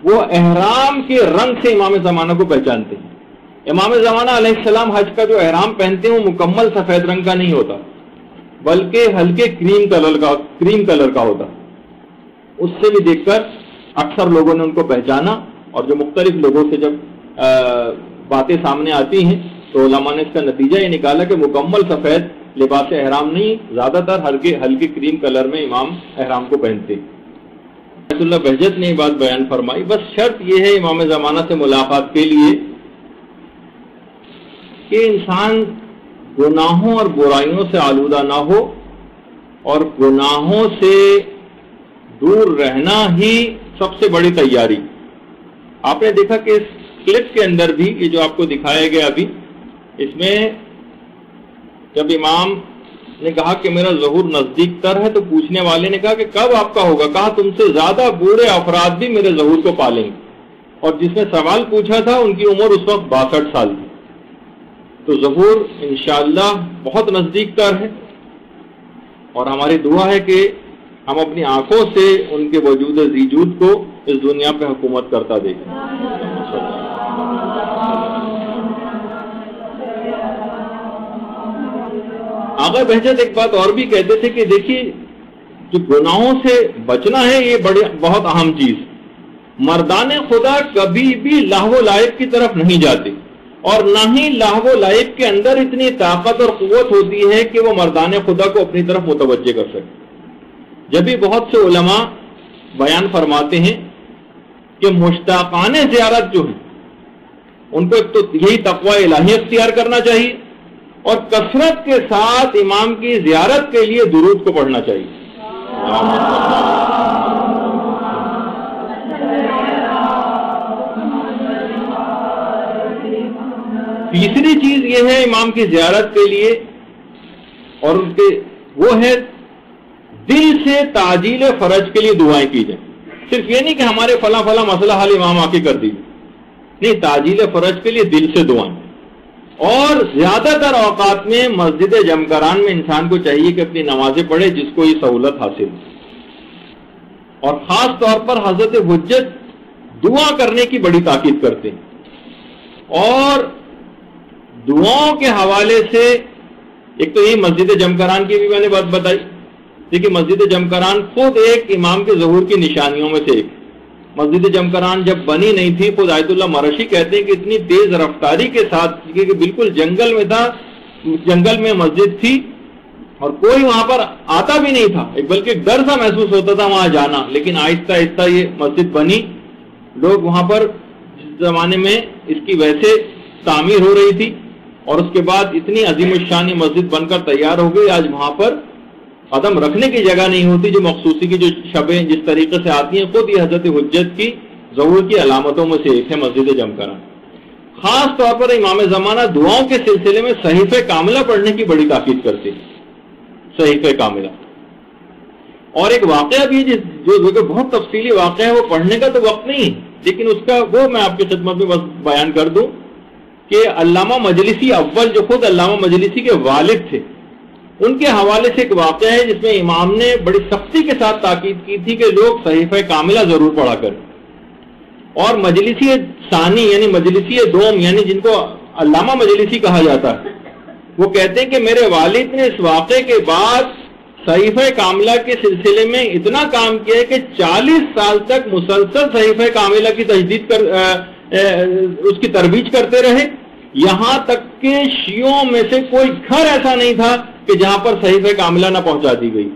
وہ احرام کے رنگ سے امام زمانہ کو پہچانتے ہیں. امام زمانہ علیہ السلام حج کا جو احرام پہنتے ہیں وہ مکمل سفید رنگ کا نہیں ہوتا، بلکہ ہلکے کریم کلر کا ہوتا. اس سے بھی دیکھ کر اکثر لوگوں نے ان کو پہچانا، اور جو مختلف لوگوں سے جب باتیں سامنے آتی ہیں تو علماء نے اس کا نتیجہ یہ نکالا کہ مکمل سفید لباس احرام نہیں، زیادہ تر ہلکے کریم کلر میں امام احرام کو پہنتے. آیت اللہ بہجت نے یہ بات بیان فرمائی. بس شرط یہ ہے امام زمانہ سے ملاقات کے لیے کہ انسان گناہوں اور برائیوں سے آلودہ نہ ہو، اور گناہوں سے دور رہنا ہی سب سے بڑی تیاری. آپ نے دیکھا کہ اس کلپ کے اندر بھی یہ جو آپ کو دکھایا گیا ابھی، اس میں جب امام نے کہا کہ میرا ظہور نزدیک تر ہے تو پوچھنے والے نے کہا کہ کب آپ کا ہوگا؟ کہا تم سے زیادہ بوڑھے افراد بھی میرے ظہور کو پالیں گے. اور جس نے سوال پوچھا تھا ان کی عمر اس وقت 62 سال تھی. تو ظہور انشاءاللہ بہت نزدیک تر ہے، اور ہماری دعا ہے کہ ہم اپنی آنکھوں سے ان کے وجود زیجود کو اس دنیا پہ حکومت کرتا دیکھیں. آقا بہجت ایک بات اور بھی کہتے تھے کہ دیکھیے جو گناہوں سے بچنا ہے یہ بہت اہم چیز. مردان خدا کبھی بھی لہو و لعب کی طرف نہیں جاتے، اور نہ ہی لہو و لعب کے اندر اتنی طاقت اور قوت ہوتی ہے کہ وہ مردان خدا کو اپنی طرف متوجہ کر سکے. جب بھی بہت سے علماء بیان فرماتے ہیں کہ مشتاقان زیارت جو ہیں ان کو ایک تو یہی تقوی الہی اختیار کرنا چاہیے، اور کثرت کے ساتھ امام کی زیارت کے لیے درود کو پڑھنا چاہیے. تیسری چیز یہ ہے امام کی زیارت کے لیے، اور ان کے وہ ہے دل سے تعجیل فرج کے لیے دعائیں کی جائیں. صرف یہ نہیں کہ ہمارے فلاں مسئلہ حل امام آ کے کر دیجیے، نہیں، تعجیل فرج کے لیے دل سے دعائیں. اور زیادہ تر اوقات میں مسجد جمکران میں انسان کو چاہیے کہ اپنی نمازیں پڑھے جس کو یہ سہولت حاصل ہے. اور خاص طور پر حضرت حجت دعا کرنے کی بڑی تاکید کرتے ہیں، اور دعاؤں کے حوالے سے ایک تو یہ مسجد جمکران کی بھی میں نے بات بتائی. دیکھیے مسجد جمکران خود ایک امام کے ظہور کی نشانیوں میں سے ایک، مسجد جمکران جب بنی نہیں تھی، خود آیت اللہ مرشی کہتے ہیں کہ اتنی تیز رفتاری کے ساتھ، کہ بالکل جنگل میں تھا، جنگل میں مسجد تھی اور کوئی وہاں پر آتا بھی نہیں تھا، بلکہ ڈر سا محسوس ہوتا تھا وہاں جانا، لیکن آہستہ آہستہ یہ مسجد بنی، لوگ وہاں پر جس زمانے میں اس کی ویسے تعمیر ہو رہی تھی اور اس کے بعد اتنی عظیم الشان مسجد بن کر تیار ہو گئی، آج وہاں پر قدم رکھنے کی جگہ نہیں ہوتی، جو مخصوصی کی جو شبیں جس طریقے سے آتی ہیں، خود یہ حضرت حجت کی ظہور کی علامتوں میں سے ایک ہے مسجد جمکران۔ خاص طور پر امام زمانہ دعاؤں کے سلسلے میں صحیفہ کاملہ پڑھنے کی بڑی تاکید کرتے ہیں، صحیفہ کاملہ۔ اور ایک واقعہ بھی جو بہت تفصیلی واقعہ ہے، وہ پڑھنے کا تو وقت نہیں ہے، لیکن اس کا وہ میں آپ کی خدمت میں بس بیان کر دوں کہ علامہ مجلسی اول، جو خود علامہ مجلسی کے والد تھے، ان کے حوالے سے ایک واقعہ ہے جس میں امام نے بڑی سختی کے ساتھ تاکید کی تھی کہ لوگ صحیفہ کاملہ ضرور پڑھا کریں۔ اور مجلسی ثانی یعنی مجلسی دوم، یعنی جن کو علامہ مجلسی کہا جاتا ہے، وہ کہتے ہیں کہ میرے والد نے اس واقعے کے بعد صحیفہ کاملہ کے سلسلے میں اتنا کام کیا ہے کہ 40 سال تک مسلسل صحیفہ کاملہ کی تجدید اس کی ترویج کرتے رہے، یہاں تک کہ شیعوں میں سے کوئی گھر ایسا نہیں تھا کہ جہاں پر صحیفہ کاملہ نہ پہنچا دی گئی،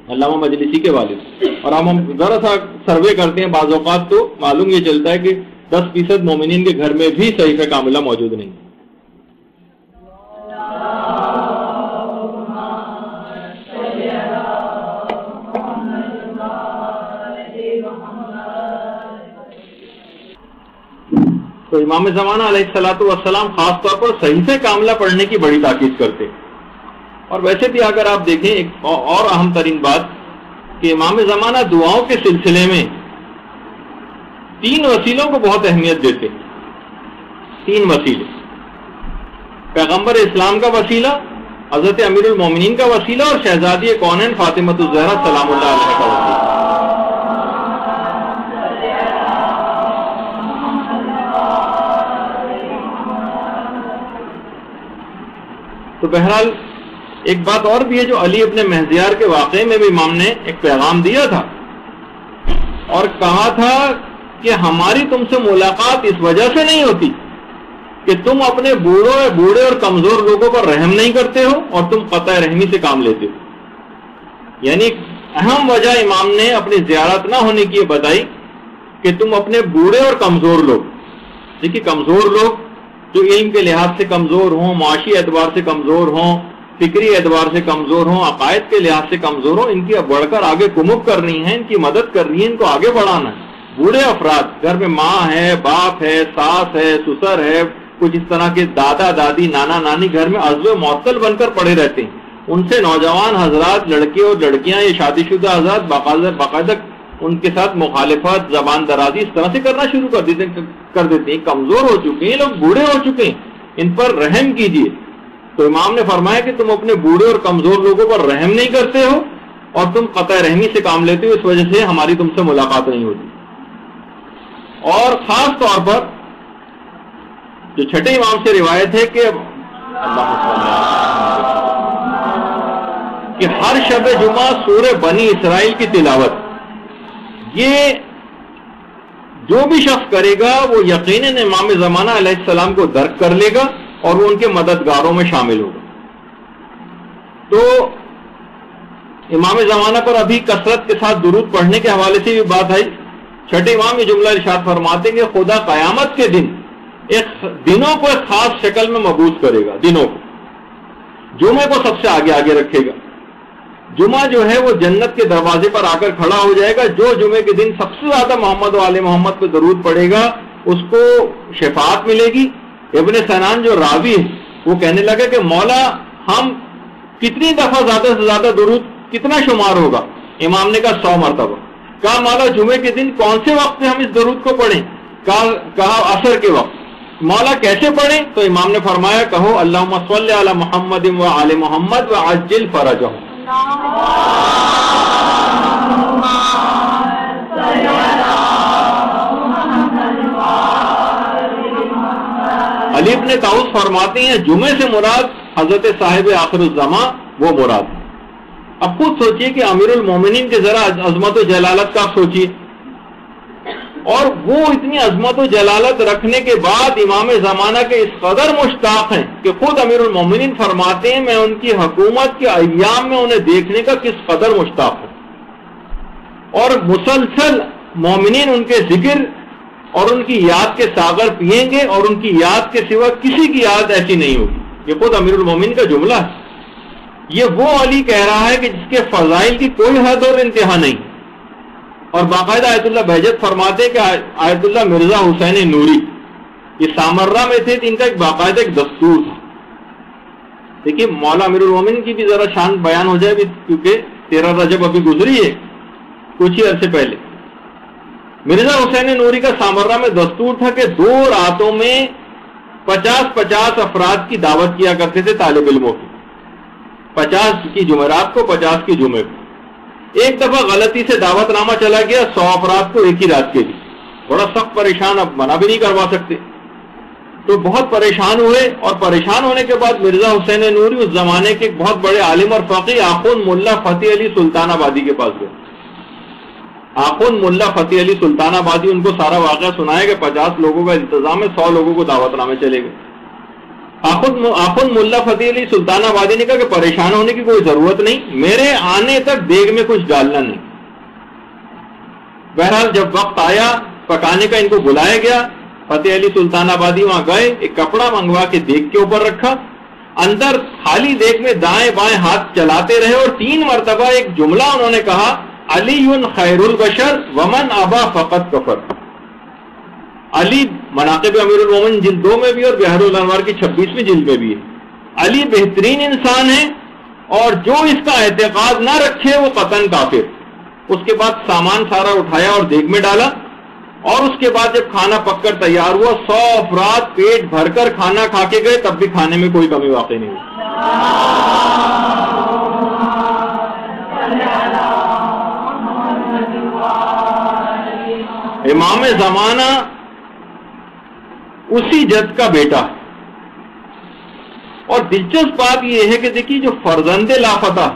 علامہ مجلسی کے والد۔ اور ہم ذرا سا سروے کرتے ہیں، بعض اوقات تو معلوم یہ چلتا ہے کہ 10% مومنین کے گھر میں بھی صحیفہ کاملہ موجود نہیں۔ تو امام زمانہ علیہ الصلوۃ والسلام خاص طور پر صحیفہ کاملہ پڑھنے کی بڑی تاکید کرتے۔ اور ویسے بھی اگر آپ دیکھیں ایک اور اہم ترین بات کہ امام زمانہ دعاؤں کے سلسلے میں 3 وسیلوں کو بہت اہمیت دیتے۔ 3 وسیلے: پیغمبر اسلام کا وسیلہ، حضرت امیر المومنین کا وسیلہ، اور شہزادی کونین فاطمہ الزہرا سلام اللہ علیہ کا وسیلہ۔ تو بہرحال ایک بات اور بھی ہے، جو علی ابن مہزیار کے واقعے میں بھی امام نے ایک پیغام دیا تھا اور کہا تھا کہ ہماری تم سے ملاقات اس وجہ سے نہیں ہوتی کہ تم اپنے بوڑھے اور کمزور لوگوں پر رحم نہیں کرتے ہو اور تم قطع رحمی سے کام لیتے ہو۔ یعنی اہم وجہ امام نے اپنی زیارت نہ ہونے کی یہ بتائی کہ تم اپنے بوڑھے اور کمزور لوگ، دیکھیے کمزور لوگ جو علم کے لحاظ سے کمزور ہوں، معاشی اعتبار سے کمزور ہوں، فکری اعتبار سے کمزور ہوں، عقائد کے لحاظ سے کمزور ہوں، ان کی اب بڑھ کر آگے کمک کرنی ہے، ان کی مدد کرنی ہے، ان کو آگے بڑھانا ہے۔ بوڑھے افراد گھر میں ماں ہے، باپ ہے، ساس ہے، سسر ہے، کچھ اس طرح کے دادا دادی نانا نانی گھر میں عضو معطل بن کر پڑے رہتے ہیں، ان سے نوجوان حضرات، لڑکے اور لڑکیاں، یہ شادی شدہ حضرات باقاعدہ ان کے ساتھ مخالفت، زبان درازی اس طرح سے کرنا شروع کر دیتے ہیں۔ کمزور ہو چکے ہیں لوگ، بوڑھے ہو چکے ہیں، ان پر رحم کیجیے۔ تو امام نے فرمایا کہ تم اپنے بوڑھے اور کمزور لوگوں پر رحم نہیں کرتے ہو اور تم قطع رحمی سے کام لیتے ہو، اس وجہ سے ہماری تم سے ملاقات نہیں ہوتی۔ اور خاص طور پر جو چھٹے امام سے روایت ہے کہ ہر شب جمعہ سورہ بنی اسرائیل کی تلاوت، یہ جو بھی شخص کرے گا وہ یقیناً امام زمانہ علیہ السلام کو درک کر لے گا اور وہ ان کے مددگاروں میں شامل ہوگا۔ تو امام زمانہ پر ابھی کثرت کے ساتھ درود پڑھنے کے حوالے سے بھی بات آئی۔ چھٹے امام یہ جملہ ارشاد فرماتے ہیں کہ خدا قیامت کے دن دنوں کو ایک خاص شکل میں مبعوث کرے گا، دنوں کو جمعے کو سب سے آگے آگے رکھے گا۔ جمعہ جو ہے وہ جنت کے دروازے پر آ کر کھڑا ہو جائے گا، جو جمعے کے دن سب سے زیادہ محمد و آل محمد پہ درود پڑے گا اس کو شفاعت ملے گی۔ ابن سنان جو راوی ہے وہ کہنے لگا کہ مولا ہم کتنی دفعہ زیادہ سے زیادہ درود کتنا شمار ہوگا؟ امام نے کہا 100 مرتبہ۔ کہا مولا جمعے کے دن کون سے وقت میں ہم اس درود کو پڑھیں؟ کہا عصر کے وقت۔ مولا کیسے پڑھیں؟ تو امام نے فرمایا کہو اللہم صلی علی محمد و آل محمد وعجل فرجہم۔ علی ابن طاؤس فرماتے ہیں جمعے سے مراد حضرت صاحب آخر الزماں وہ مراد ہے۔ اب خود سوچئے کہ امیر المومنین کے ذرا عظمت و جلالت کا سوچئے اور وہ اتنی عظمت و جلالت رکھنے کے بعد امام زمانہ کے اس قدر مشتاق ہیں کہ خود امیر المومنین فرماتے ہیں میں ان کی حکومت کے ایام میں انہیں دیکھنے کا کس قدر مشتاق ہوں، اور مسلسل مومنین ان کے ذکر اور ان کی یاد کے ساغر پئیں گے، اور ان کی یاد کے سوا کسی کی یاد ایسی نہیں ہوگی. یہ خود امیر المومنین کا جملہ ہے. یہ وہ علی کہہ رہا ہے کہ جس کے فضائل کی کوئی حد اور انتہا نہیں. اور باقاعدہ آیت اللہ بہجت فرماتے کہ آیت اللہ مرزا حسین نوری یہ سامرہ میں تھے، ان کا ایک باقاعدہ ایک دستور تھا. دیکھیے مولا امیر المومنین کی بھی ذرا شان بیان ہو جائے کیونکہ 13 رجب ابھی گزری ہے کچھ ہی عرصے پہلے. مرزا حسین نوری کا سامرہ میں دستور تھا کہ 2 راتوں میں 50 افراد کی دعوت کیا کرتے تھے طالب علموں کی، 50 کی جمعرات کو، 50 کی جمعے کو. ایک دفعہ غلطی سے دعوت نامہ چلا گیا 100 افراد کو ایک ہی رات کے لیے. بڑا سخت پریشان، اب منع بھی نہیں کروا سکتے، تو بہت پریشان ہوئے. اور پریشان ہونے کے بعد مرزا حسین نوری اس زمانے کے ایک بہت بڑے عالم اور فقیہ آخوند ملا فتح علی سلطان آبادی کے پاس گئے. آخوند ملا فتح علی سلطان آبادی ان کو سارا واقعہ سنایا کہ 50 لوگوں کا انتظام ہے، 100 لوگوں کو دعوت نامے چلے گئے. آخوند ملا فتح علی سلطان آبادی نے کہا کہ پریشان ہونے کی کوئی ضرورت نہیں، میرے آنے تک دیگ میں کچھ ڈالنا نہیں. بہرحال جب وقت آیا پکانے کا ان کو بلایا گیا. فتح علی سلطان آبادی وہاں گئے، ایک کپڑا منگوا کے دیگ کے اوپر رکھا، اندر خالی دیگ میں دائیں بائیں ہاتھ چلاتے رہے، اور 3 مرتبہ ایک جملہ انہوں نے کہا علی خیر البشر ومن ابا فقط کفر. علی مناقب امیر المومنین جلد 2 میں بھی اور بحر الانوار کی 26ویں جلد میں بھی ہے. علی بہترین انسان ہے، اور جو اس کا اعتقاد نہ رکھے وہ قطعاً کافر. اس کے بعد سامان سارا اٹھایا اور دیگ میں ڈالا، اور اس کے بعد جب کھانا پک کر تیار ہوا 100 افراد پیٹ بھر کر کھانا کھا کے گئے، تب بھی کھانے میں کوئی کمی واقع نہیں ہوئی. امام زمانہ اسی جد کا بیٹا. اور دلچسپ بات یہ ہے کہ دیکھیے جو فرزند لافتہ،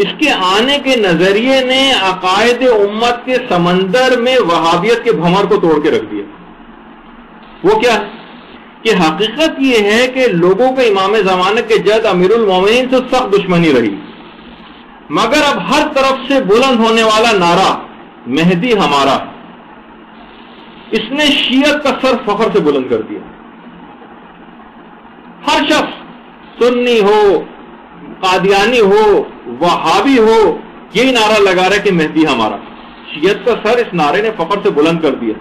اس کے آنے کے نظریے نے عقائد امت کے سمندر میں وہابیت کے بھمر کو توڑ کے رکھ دیا. وہ کیا ہے کہ حقیقت یہ ہے کہ لوگوں کو امام زمانہ کے جد امیر المومنین سے سخت دشمنی رہی، مگر اب ہر طرف سے بلند ہونے والا نعرہ مہدی ہمارا، اس نے شیعت کا سر فخر سے بلند کر دیا. ہر شخص سنی ہو، قادیانی ہو، وہابی ہو، یہی نعرہ لگا رہا ہے کہ مہدی ہمارا. شیعت کا سر اس نعرے نے فخر سے بلند کر دیا.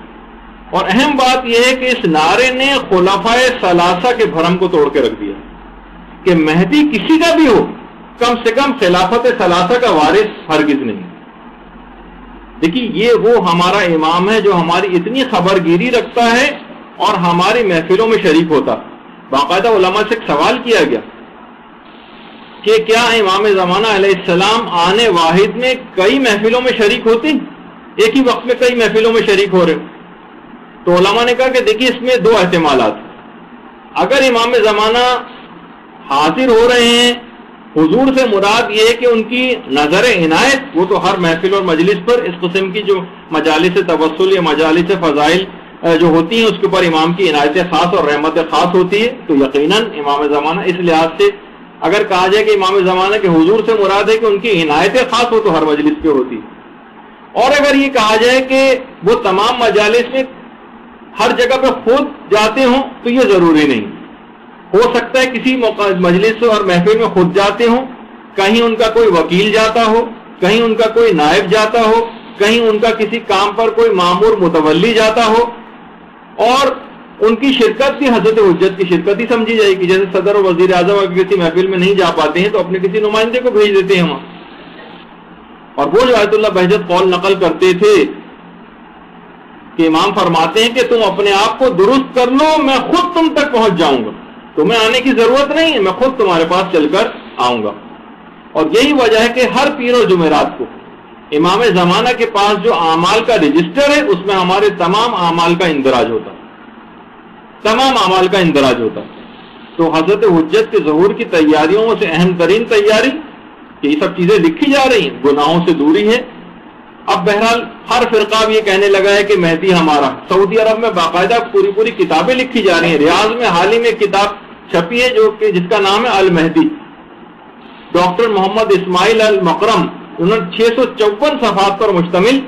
اور اہم بات یہ ہے کہ اس نعرے نے خلفائے ثلاثہ کے بھرم کو توڑ کے رکھ دیا کہ مہدی کسی کا بھی ہو، کم سے کم خلافت ثلاثہ کا وارث ہرگز نہیں. دیکھیے یہ وہ ہمارا امام ہے جو ہماری اتنی خبر گیری رکھتا ہے اور ہماری محفلوں میں شریک ہوتا. باقاعدہ علماء سے ایک سوال کیا گیا کہ کیا امام زمانہ علیہ السلام آنے واحد میں کئی محفلوں میں شریک ہوتے، ایک ہی وقت میں کئی محفلوں میں شریک ہو رہے؟ تو علماء نے کہا کہ دیکھیے اس میں 2 احتمالات. اگر امام زمانہ حاضر ہو رہے ہیں، حضور سے مراد یہ ہے کہ ان کی نظر عنایت، وہ تو ہر محفل اور مجلس پر اس قسم کی جو مجالس توسل یا مجالس فضائل جو ہوتی ہیں اس کے اوپر امام کی عنایت خاص اور رحمت خاص ہوتی ہے. تو یقیناً امام زمانہ اس لحاظ سے اگر کہا جائے کہ امام زمانہ کے حضور سے مراد ہے کہ ان کی عنایت خاص ہو تو ہر مجلس پہ ہوتی. اور اگر یہ کہا جائے کہ وہ تمام مجالس میں ہر جگہ پہ خود جاتے ہوں تو یہ ضروری نہیں. ہو سکتا ہے کسی مجلس اور محفل میں خود جاتے ہوں، کہیں ان کا کوئی وکیل جاتا ہو، کہیں ان کا کوئی نائب جاتا ہو، کہیں ان کا کسی کام پر کوئی مامور متولی جاتا ہو، اور ان کی شرکت بھی حضرت حجت کی شرکت ہی سمجھی جائے گی. جیسے صدر اور وزیر اعظم اگر کسی محفل میں نہیں جا پاتے ہیں تو اپنے کسی نمائندے کو بھیج دیتے ہیں وہاں. اور وہ جو آیت اللہ بہجت قول نقل کرتے تھے کہ امام فرماتے ہیں کہ تم اپنے آپ کو درست کر لو، میں خود تم تک پہنچ جاؤں گا، تمہیں آنے کی ضرورت نہیں ہے، میں خود تمہارے پاس چل کر آؤں گا. اور یہی وجہ ہے کہ ہر پیر و جمعرات کو امام زمانہ کے پاس جو اعمال کا رجسٹر ہے اس میں ہمارے تمام اعمال کا اندراج ہوتا، تمام اعمال کا اندراج ہوتا. تو حضرت حجت کے ظہور کی تیاریوں میں سے اہم ترین تیاری کہ یہ سب چیزیں لکھی جا رہی ہیں، گناہوں سے دوری ہے، اب بہرحال ہر فرقہ اب یہ کہنے لگا ہے کہ مہدی ہمارا. سعودی عرب میں باقاعدہ پوری کتابیں لکھی جا رہی ہیں. ریاض میں حال ہی میں کتاب چھپی ہے جس کا نام ہے المہدی. ڈاکٹر محمد اسماعیل المکرم، انہوں نے 654 صفحات پر مشتمل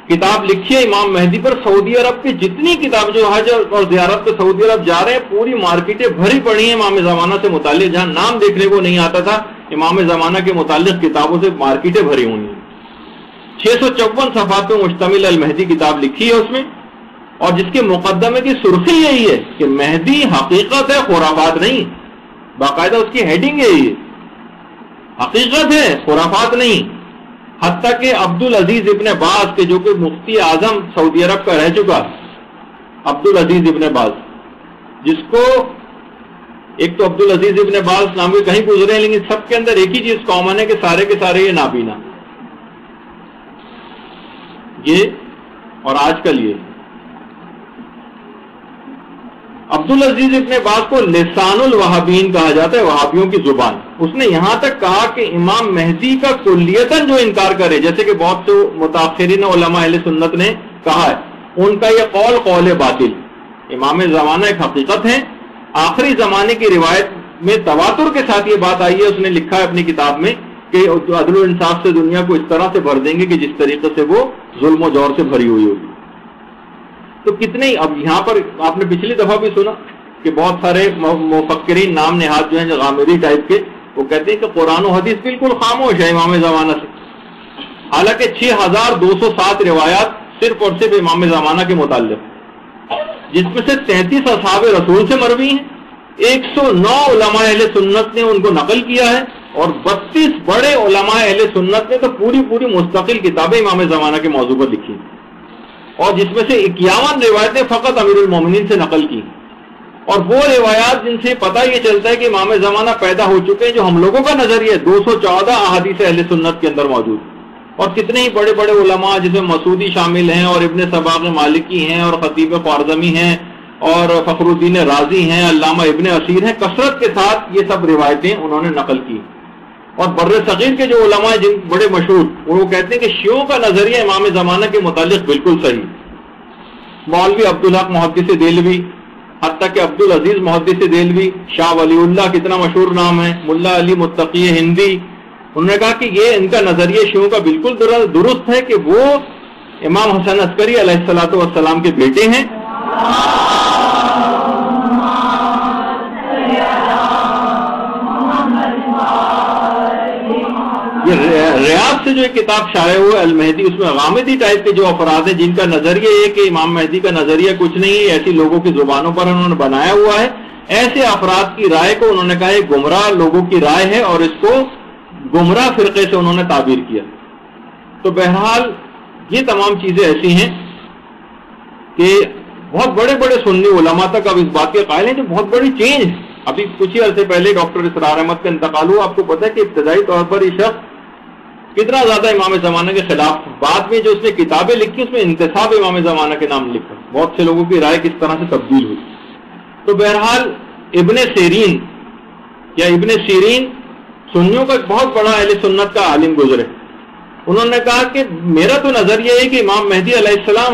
کتاب لکھی ہے امام مہدی پر. سعودی عرب کی جتنی کتاب جو حج اور زیارت پہ سعودی عرب جا رہے ہیں پوری مارکیٹیں بھری پڑی ہیں امام زمانہ سے متعلق. جہاں نام دیکھنے کو نہیں آتا تھا امام زمانہ کے متعلق کتابوں سے مارکیٹیں بھری ہوئی ہیں. 654 صفحات پہ مشتمل المہدی کتاب لکھی ہے اس میں، اور جس کے مقدمے کی سرخی یہی ہے کہ مہدی حقیقت ہے، خرافات نہیں. باقاعدہ اس کی ہیڈنگ یہی ہے، حقیقت ہے، خرافات نہیں. حتیٰ کہ عبدالعزیز ابن باز کے جو کہ مفتی اعظم سعودی عرب کا رہ چکا، عبدالعزیز ابن باز، جس کو ایک تو عبدالعزیز ابن باز نام کے کہیں گزرے ہیں لیکن سب کے اندر ایک ہی چیز کامن ہے کہ سارے کے سارے یہ نابینا، یہ اور آج کل یہ. عبدالعزیز ابن باز کو لسان الوہابین کہا جاتا ہے، وہابیوں کی زبان. اس نے یہاں تک کہا کہ امام مہدی کا کلیتاً جو انکار کرے، جیسے کہ بہت سے متاخرین علماء اہل سنت نے کہا ہے، ان کا یہ قول باطل. امام زمانہ ایک حقیقت ہے. آخری زمانے کی روایت میں تواتر کے ساتھ یہ بات آئی ہے. اس نے لکھا ہے اپنی کتاب میں کہ عدل و انصاف سے دنیا کو اس طرح سے بھر دیں گے کہ جس طریقے سے وہ ظلم و جور سے بھری ہوئی ہوگی. تو کتنے اب یہاں پر آپ نے پچھلی دفعہ بھی سنا کہ بہت سارے مفکرین نام نہاد جو ہیں غامدی ٹائپ کے، وہ کہتے ہیں کہ قرآن و حدیث بالکل خاموش ہے امام زمانہ سے. حالانکہ 6207 روایات صرف اور صرف امام زمانہ کے متعلق، جس میں سے 33 اصحاب رسول سے مروی ہیں، 109 علماء اہل سنت نے ان کو نقل کیا ہے، اور 32 بڑے علماء اہل سنت نے تو پوری مستقل کتابیں امام زمانہ کے موضوع پر لکھی، اور جس میں سے 51 روایتیں فقط امیر المومنین سے نقل کی. اور وہ روایات جن سے پتہ یہ چلتا ہے کہ امام زمانہ پیدا ہو چکے ہیں، جو ہم لوگوں کا نظریہ 214 احادیث اہل سنت کے اندر موجود. اور کتنے ہی بڑے بڑے علماء جس میں مسعودی شامل ہیں، اور ابن سباق مالکی ہیں، اور خطیب خوارزمی ہیں، اور فخر الدین رازی ہیں، علامہ ابن اسیر ہیں، کثرت کے ساتھ یہ سب روایتیں انہوں نے نقل کی. اور بر صغیر کے جو علماء ہیں جن بڑے مشہور، وہ کہتے ہیں کہ شیعوں کا نظریہ امام زمانہ کے متعلق بالکل صحیح. مولوی عبدالحق محدث دہلوی، حتیٰ کہ عبدالعزیز محدث دہلوی، شاہ ولی اللہ کتنا مشہور نام ہے، ملا علی متقی ہندی، انہوں نے کہا کہ یہ ان کا نظریہ شیعوں کا بالکل درست ہے کہ وہ امام حسن عسکری علیہ الصلوۃ والسلام کے بیٹے ہیں. یہ ریاض سے جو ایک کتاب شائع ہوا المہدی، اس میں غامدی ٹائپ کے جو افراد ہیں جن کا نظریہ یہ کہ امام مہدی کا نظریہ کچھ نہیں ہے، ایسی لوگوں کی زبانوں پر انہوں نے بنایا ہوا ہے، ایسے افراد کی رائے کو انہوں نے کہا یہ گمراہ لوگوں کی رائے ہے، اور اس کو گمراہ فرقے سے انہوں نے تعبیر کیا. تو بہرحال یہ تمام چیزیں ایسی ہیں کہ بہت بڑے بڑے سنی علماء تک اب اس بات کے قائل ہیں کہ بہت بڑی چینج ہے. ابھی کچھ ہی عرصے پہلے ڈاکٹر اسرار احمد کا انتقال ہوا. آپ کو پتا ہے کہ ابتدائی طور پر یہ شخص کتنا زیادہ امام زمانہ کے خلاف، بعد میں جو اس نے کتابیں لکھی اس میں انتصاب امام زمانہ کے نام لکھا، بہت سے لوگوں کی رائے کس طرح سے تبدیل ہوئی. تو بہرحال ابن سیرین یا ابن سیرین سنیوں کا ایک بہت بڑا اہل سنت کا عالم گزرے. انہوں نے کہا کہ میرا تو نظر یہ ہے کہ امام مہدی علیہ السلام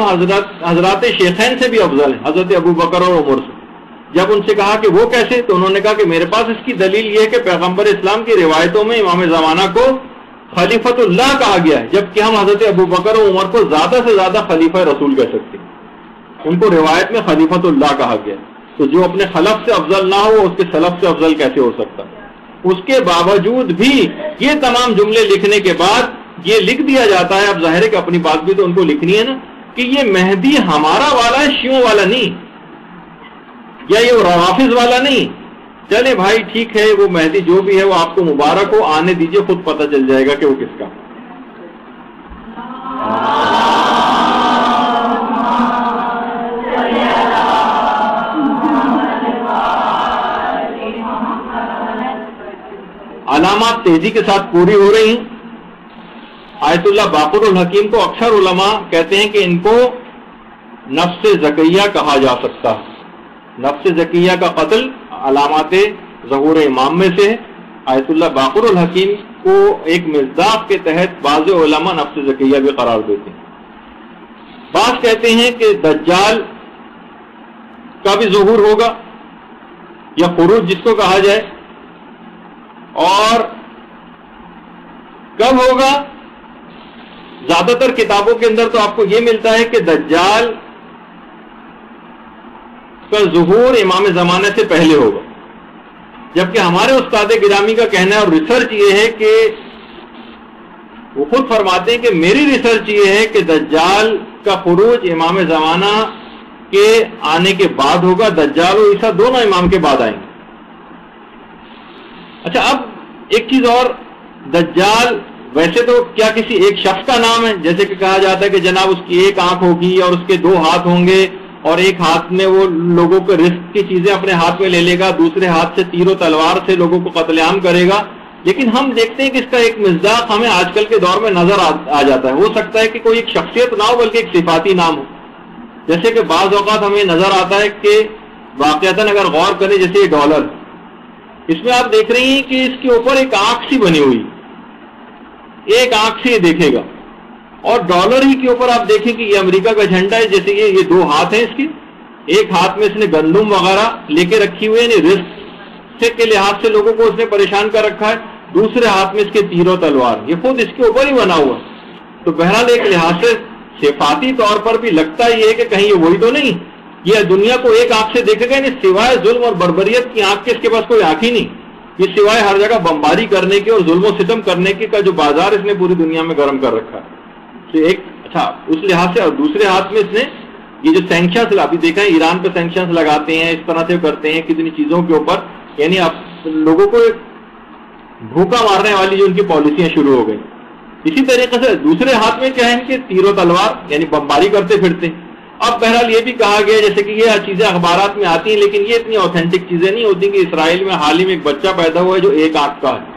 حضرات شیخین سے بھی افضل ہیں، حضرت ابو بکر اور عمر سے. جب ان سے کہا کہ وہ کیسے، تو انہوں نے کہا کہ میرے پاس اس کی دلیل یہ ہے کہ پیغمبر اسلام کی روایتوں میں امام زمانہ کو خلیفۃ اللہ کہا گیا ہے، جبکہ ہم حضرت ابو بکر اور عمر کو زیادہ سے زیادہ خلیفہ رسول کہہ سکتے ہیں. ان کو روایت میں خلیفۃ اللہ کہا گیا ہے. تو جو اپنے خلف سے افضل نہ ہو اس کے سلف سے افضل کیسے ہو سکتا؟ اس کے باوجود بھی یہ تمام جملے لکھنے کے بعد یہ لکھ دیا جاتا ہے، اب ظاہر ہے کہ اپنی بات بھی تو ان کو لکھنی ہے نا، کہ یہ مہدی ہمارا والا ہے، شیعوں والا نہیں، یا یہ روافظ والا نہیں. چلے بھائی ٹھیک ہے، وہ مہدی جو بھی ہے وہ آپ کو مبارک ہو، آنے دیجئے، خود پتہ چل جائے گا کہ وہ کس کا. علامات تیزی کے ساتھ پوری ہو رہی ہیں. آیت اللہ باقر الحکیم کو اکثر علماء کہتے ہیں کہ ان کو نفس زکیہ کہا جا سکتا ہے. نفس زکیہ کا قتل علامات ظہور امام میں سے ہے. آیت اللہ باقر الحکیم کو ایک مصداق کے تحت بعض علماء نفس زکیہ بھی قرار دیتے ہیں. بعض کہتے ہیں کہ دجال کا بھی ظہور ہوگا یا خروج جس کو کہا جائے, اور کب ہوگا. زیادہ تر کتابوں کے اندر تو آپ کو یہ ملتا ہے کہ دجال کا ظہور امام زمانہ سے پہلے ہوگا, جبکہ ہمارے استاد گرامی کا کہنا ہے اور ریسرچ یہ ہے کہ وہ خود فرماتے ہیں کہ میری ریسرچ یہ ہے کہ دجال کا خروج امام زمانہ کے آنے کے بعد ہوگا. دجال و عیسیٰ دونوں امام کے بعد آئیں گے. اچھا, اب ایک چیز اور, دجال ویسے تو کیا کسی ایک شخص کا نام ہے؟ جیسے کہ کہا جاتا ہے کہ جناب اس کی ایک آنکھ ہوگی اور اس کے 2 ہاتھ ہوں گے, اور ایک ہاتھ میں وہ لوگوں کے رزق کی چیزیں اپنے ہاتھ میں لے لے گا, دوسرے ہاتھ سے تیر و تلوار سے لوگوں کو قتل عام کرے گا. لیکن ہم دیکھتے ہیں کہ اس کا ایک مصداق ہمیں آج کل کے دور میں نظر آ جاتا ہے. ہو سکتا ہے کہ کوئی ایک شخصیت نہ ہو بلکہ ایک صفاتی نام ہو. جیسے کہ بعض اوقات ہمیں نظر آتا ہے کہ واقعتاً اگر غور کریں, جیسے یہ ڈالر, اس میں آپ دیکھ رہی ہیں کہ اس کے اوپر ایک آنکھ سی بنی ہوئی, ایک آنکھ سے یہ دیکھے گا, اور ڈالر ہی کے اوپر آپ دیکھیں کہ یہ امریکہ کا جھنڈا ہے. جیسے یہ 2 ہاتھ ہیں اس کے, ایک ہاتھ میں اس نے گندم وغیرہ لے کے رکھی ہوئی ہے, یعنی رزق کے لحاظ سے لوگوں کو اس نے پریشان کر رکھا ہے, دوسرے ہاتھ میں اس کے تیر و تلوار, یہ خود اس کے اوپر ہی بنا ہوا. تو بہرحال ایک لحاظ سے صفاتی طور پر بھی لگتا یہ ہے کہ کہیں یہ وہی تو نہیں, یہ دنیا کو ایک آنکھ سے دیکھے گا, یعنی سوائے ظلم اور بربریت کی آنکھ کے اس کے پاس کوئی آنکھ ہی نہیں. یہ سوائے ہر جگہ بمباری کرنے کے اور ظلم و ستم کرنے کے کا جو بازار اس نے پوری دنیا میں گرم کر رکھا ہے. تو ایک اچھا اس لحاظ سے, اور دوسرے ہاتھ میں اس نے یہ جو سینکشنز ابھی دیکھا ہے, ایران پہ سینکشنز لگاتے ہیں, اس طرح سے کرتے ہیں کتنی چیزوں کے اوپر, یعنی اب لوگوں کو بھوکا مارنے والی جو ان کی پالیسیاں شروع ہو گئی. اسی طریقے سے دوسرے ہاتھ میں کیا ہے کہ تیر و تلوار, یعنی بمباری کرتے پھرتے ہیں. اب بہرحال یہ بھی کہا گیا جیسے کہ یہ چیزیں اخبارات میں آتی ہیں, لیکن یہ اتنی اوتھینٹک چیزیں نہیں ہوتی کہ اسرائیل میں حال ہی میں ایک بچہ پیدا ہوا ہے جو ایک آنکھ کا ہے.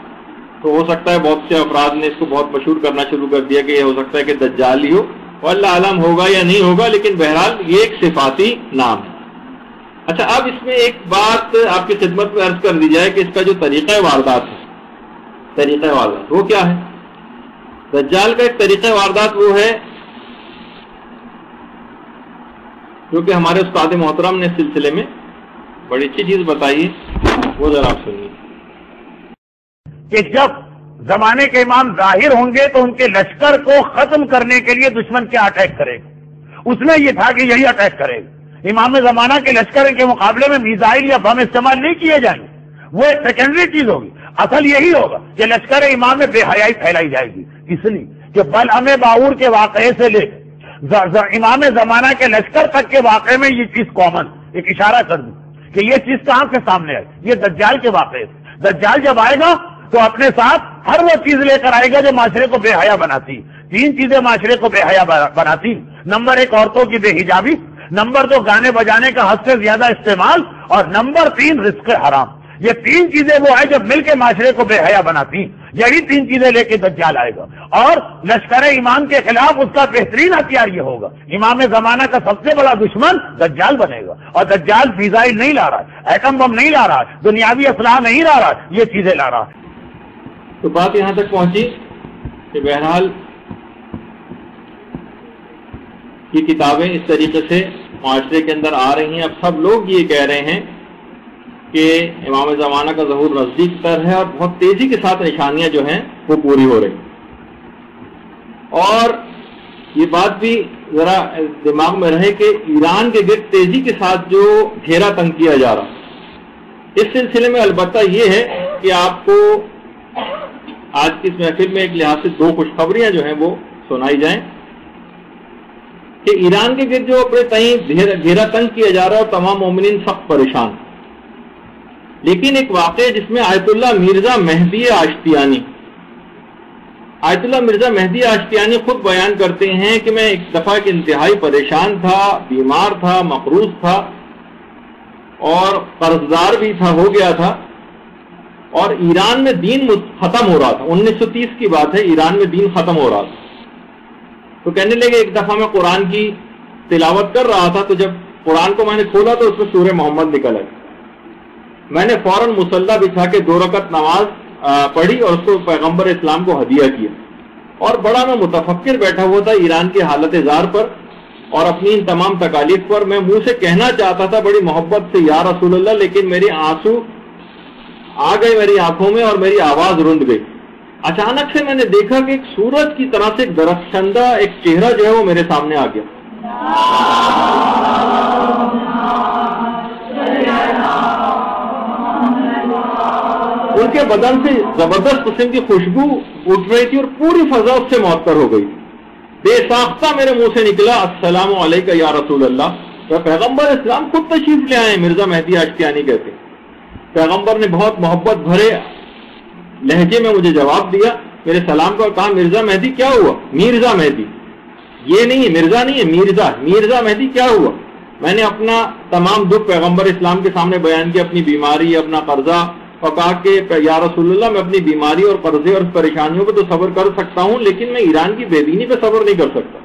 تو ہو سکتا ہے بہت سے افراد نے اس کو بہت مشہور کرنا شروع کر دیا کہ یہ ہو سکتا ہے کہ دجال ہی ہو, اور اللہ عالم ہوگا یا نہیں ہوگا, لیکن بہرحال یہ ایک صفاتی نام ہے. اچھا, اب اس میں ایک بات آپ کی خدمت میں عرض کر دی جائے کہ اس کا جو طریقہ واردات ہے, طریقہ واردات وہ کیا ہے؟ دجال کا ایک طریقہ واردات وہ ہے جو کہ ہمارے استاد محترم نے اس سلسلے میں بڑی اچھی چیز بتائی ہے, وہ ذرا آپ سنیے. کہ جب زمانے کے امام ظاہر ہوں گے تو ان کے لشکر کو ختم کرنے کے لیے دشمن کیا اٹیک کرے گا, اس میں یہ تھا کہ یہی اٹیک کرے گا. امام زمانہ کے لشکر کے مقابلے میں میزائل یا بم استعمال نہیں کیے جائیں گے, وہ ایک سیکنڈری چیز ہوگی. اصل یہی ہوگا کہ لشکر امام میں بے حیائی پھیلائی جائے گی, اس لیے کہ بلعم باور کے واقعے سے لے امام زمانہ کے لشکر تک کے واقعے میں یہ چیز کامن, ایک اشارہ کر دوں کہ یہ چیز کہاں سے سامنے آئی, یہ دجال کے واقعے سے. دجال جب آئے گا تو اپنے ساتھ ہر وہ چیز لے کر آئے گا جو معاشرے کو بے حیا بناتی. 3 چیزیں معاشرے کو بے حیا بناتی. نمبر 1 عورتوں کی بے حجابی, نمبر 2 گانے بجانے کا حد سے زیادہ استعمال, اور نمبر 3 رزق حرام. یہ 3 چیزیں وہ ہیں جو مل کے معاشرے کو بے حیا بناتی. یہی 3 چیزیں لے کے دجال آئے گا, اور لشکر امام کے خلاف اس کا بہترین ہتھیار یہ ہوگا. امام زمانہ کا سب سے بڑا دشمن دجال بنے گا, اور دجال میزائل نہیں لا رہا, ایٹم بم نہیں لا رہا, دنیاوی اسلحہ نہیں لا رہا, یہ چیزیں لا رہا. تو بات یہاں تک پہنچی کہ بہرحال یہ کتابیں اس طریقے سے معاشرے کے اندر آ رہی ہیں. اب سب لوگ یہ کہہ رہے ہیں کہ امام زمانہ کا ظہور نزدیک تر ہے, اور بہت تیزی کے ساتھ نشانیاں جو ہیں وہ پوری ہو رہی. اور یہ بات بھی ذرا دماغ میں رہے کہ ایران کے گرد تیزی کے ساتھ جو گھیرا تنگ کیا جا رہا, اس سلسلے میں البتہ یہ ہے کہ آپ کو آج کی اس محفل میں ایک لحاظ سے 2 خوشخبریاں جو ہیں وہ سنائی جائیں کہ ایران کے گرد جو اپنے تئیں گھیرا تنگ کیا جا رہا ہے اور تمام مومنین سخت پریشان. لیکن ایک واقعہ جس میں آیت اللہ مرزا مہدی آشتیانی خود بیان کرتے ہیں کہ میں ایک دفعہ کہ انتہائی پریشان تھا, بیمار تھا, مقروض تھا اور قرضدار بھی تھا, ہو گیا تھا, اور ایران میں دین ختم ہو رہا تھا. 1930 کی بات ہے, ایران میں دین ختم ہو رہا تھا. تو کہنے لگے ایک دفعہ میں قرآن کی تلاوت کر رہا تھا, تو جب قرآن کو میں نے کھولا تو اس میں سورہ محمد نکل آئی. میں نے فوراً مصلی بچھا کے 2 رکعت نماز پڑھی اور اس کو پیغمبر اسلام کو ہدیہ کیا. اور بڑا میں متفکر بیٹھا ہوا تھا ایران کی حالت زار پر اور اپنی ان تمام تکالیف پر. میں منہ سے کہنا چاہتا تھا بڑی محبت سے یا رسول اللہ، لیکن میری آنسو آ گئے میری آنکھوں میں اور میری آواز رند گئی. اچانک سے میں نے دیکھا کہ ایک سورج کی طرح سے ایک درخشندہ ایک چہرہ جو ہے وہ میرے سامنے آ گیا. ان کے بدن سے زبردست قسم کی خوشبو اٹھ رہی تھی اور پوری فضا اس سے معطر ہو گئی. بے ساختہ میرے منہ سے نکلا السلام علیکم یا رسول اللہ. پیغمبر اسلام خود تشریف لے آئے، مرزا مہدی آشتیانی کہتے. پیغمبر نے بہت محبت بھرے لہجے میں مجھے جواب دیا، میرے سلام کو کہا مرزا مہدی کیا ہوا؟ میرزا مہدی، یہ نہیں ہے مرزا نہیں ہے، میرزا مہدی کیا ہوا؟ میں نے اپنا تمام دکھ پیغمبر اسلام کے سامنے بیان کیا، اپنی بیماری، اپنا قرضہ، اور کہا کہ یا رسول اللہ میں اپنی بیماری اور قرضے اور پریشانیوں پہ تو صبر کر سکتا ہوں، لیکن میں ایران کی بے دینی پہ صبر نہیں کر سکتا.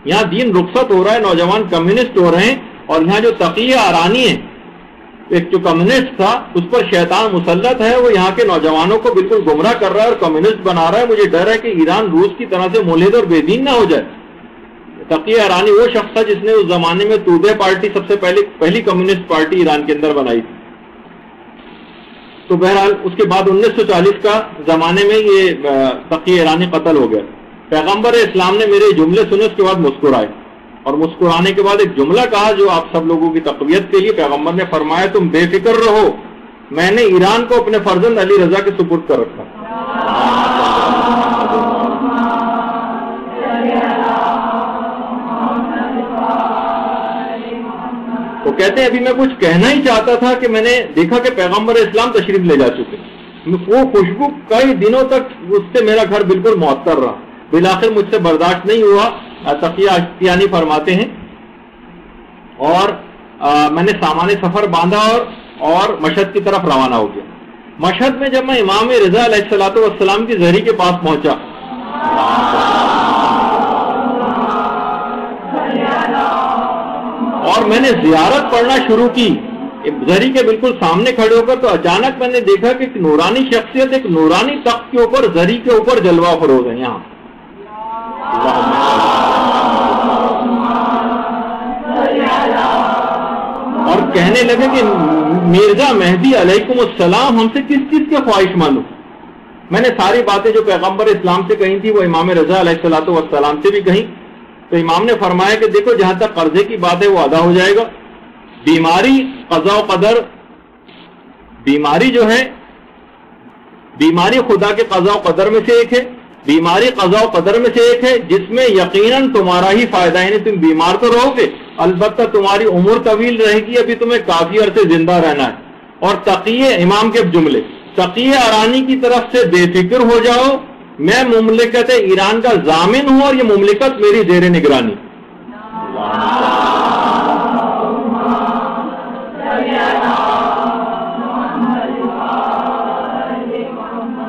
یہاں دین رخصت ہو رہا ہے، نوجوان کمیونسٹ ہو رہے ہیں، اور یہاں جو تقیہ ارانی ہے ایک جو کمیونسٹ تھا اس پر شیطان مسلط ہے، وہ یہاں کے نوجوانوں کو بالکل گمراہ کر رہا ہے اور کمیونسٹ بنا رہا ہے. مجھے ڈر ہے کہ ایران روس کی طرح سے ملحد اور بے دین نہ ہو جائے. تقیہ ارانی وہ شخص تھا جس نے اس زمانے میں تودے پارٹی سب سے پہلی کمیونسٹ پارٹی ایران کے اندر بنائی تھی. تو بہرحال اس کے بعد 1940 کا زمانے میں یہ تقی ایرانی قتل ہو گیا. پیغمبر اسلام نے میرے جملے سنے، اس کے بعد مسکرائے، اور مسکرانے کے بعد ایک جملہ کہا جو آپ سب لوگوں کی تقویت کے لیے. پیغمبر نے فرمایا تم بے فکر رہو، میں نے ایران کو اپنے فرزند علی رضا کے سپرد کر رکھا. تو کہتے ہیں ابھی میں کچھ کہنا ہی چاہتا تھا کہ میں نے دیکھا کہ پیغمبر اسلام تشریف لے جا چکے. وہ خوشبو کئی دنوں تک اس سے میرا گھر بالکل معطر رہا. بالآخر مجھ سے برداشت نہیں ہوا. تقیہ آشتیانی فرماتے ہیں اور میں نے سامان سفر باندھا اور مشہد کی طرف روانہ ہو گیا. مشہد میں جب میں امام رضا علیہ الصلوۃ والسلام کی زہری کے پاس پہنچا اور میں نے زیارت پڑھنا شروع کی زہری کے بالکل سامنے کھڑے ہو کر، تو اچانک میں نے دیکھا کہ ایک نورانی شخصیت ایک نورانی تخت کے اوپر زہری کے اوپر جلوہ فروز ہے. یہاں اور کہنے لگے کہ مرزا مہدی علیکم السلام ہم سے کس چیز کے خواہش مند ہو. میں نے ساری باتیں جو پیغمبر اسلام سے کہی تھی وہ امام رضا علیہ الصلوۃ والسلام سے بھی کہیں. تو امام نے فرمایا کہ دیکھو جہاں تک قرضے کی بات ہے وہ ادا ہو جائے گا. بیماری قضاء و قدر، بیماری جو ہے بیماری خدا کے قضاء و قدر میں سے ایک ہے. بیماری قضاء و قدر میں سے ایک ہے جس میں یقیناً تمہارا ہی فائدہ ہے. یعنی تم بیمار تو رہو گے، البتہ تمہاری عمر طویل رہے گی، ابھی تمہیں کافی عرصے زندہ رہنا ہے. اور تقیہ امام کے جملے تقیہ ارانی کی طرف سے بے فکر ہو جاؤ، میں مملکت ایران کا ضامن ہوں اور یہ مملکت میری زیر نگرانی.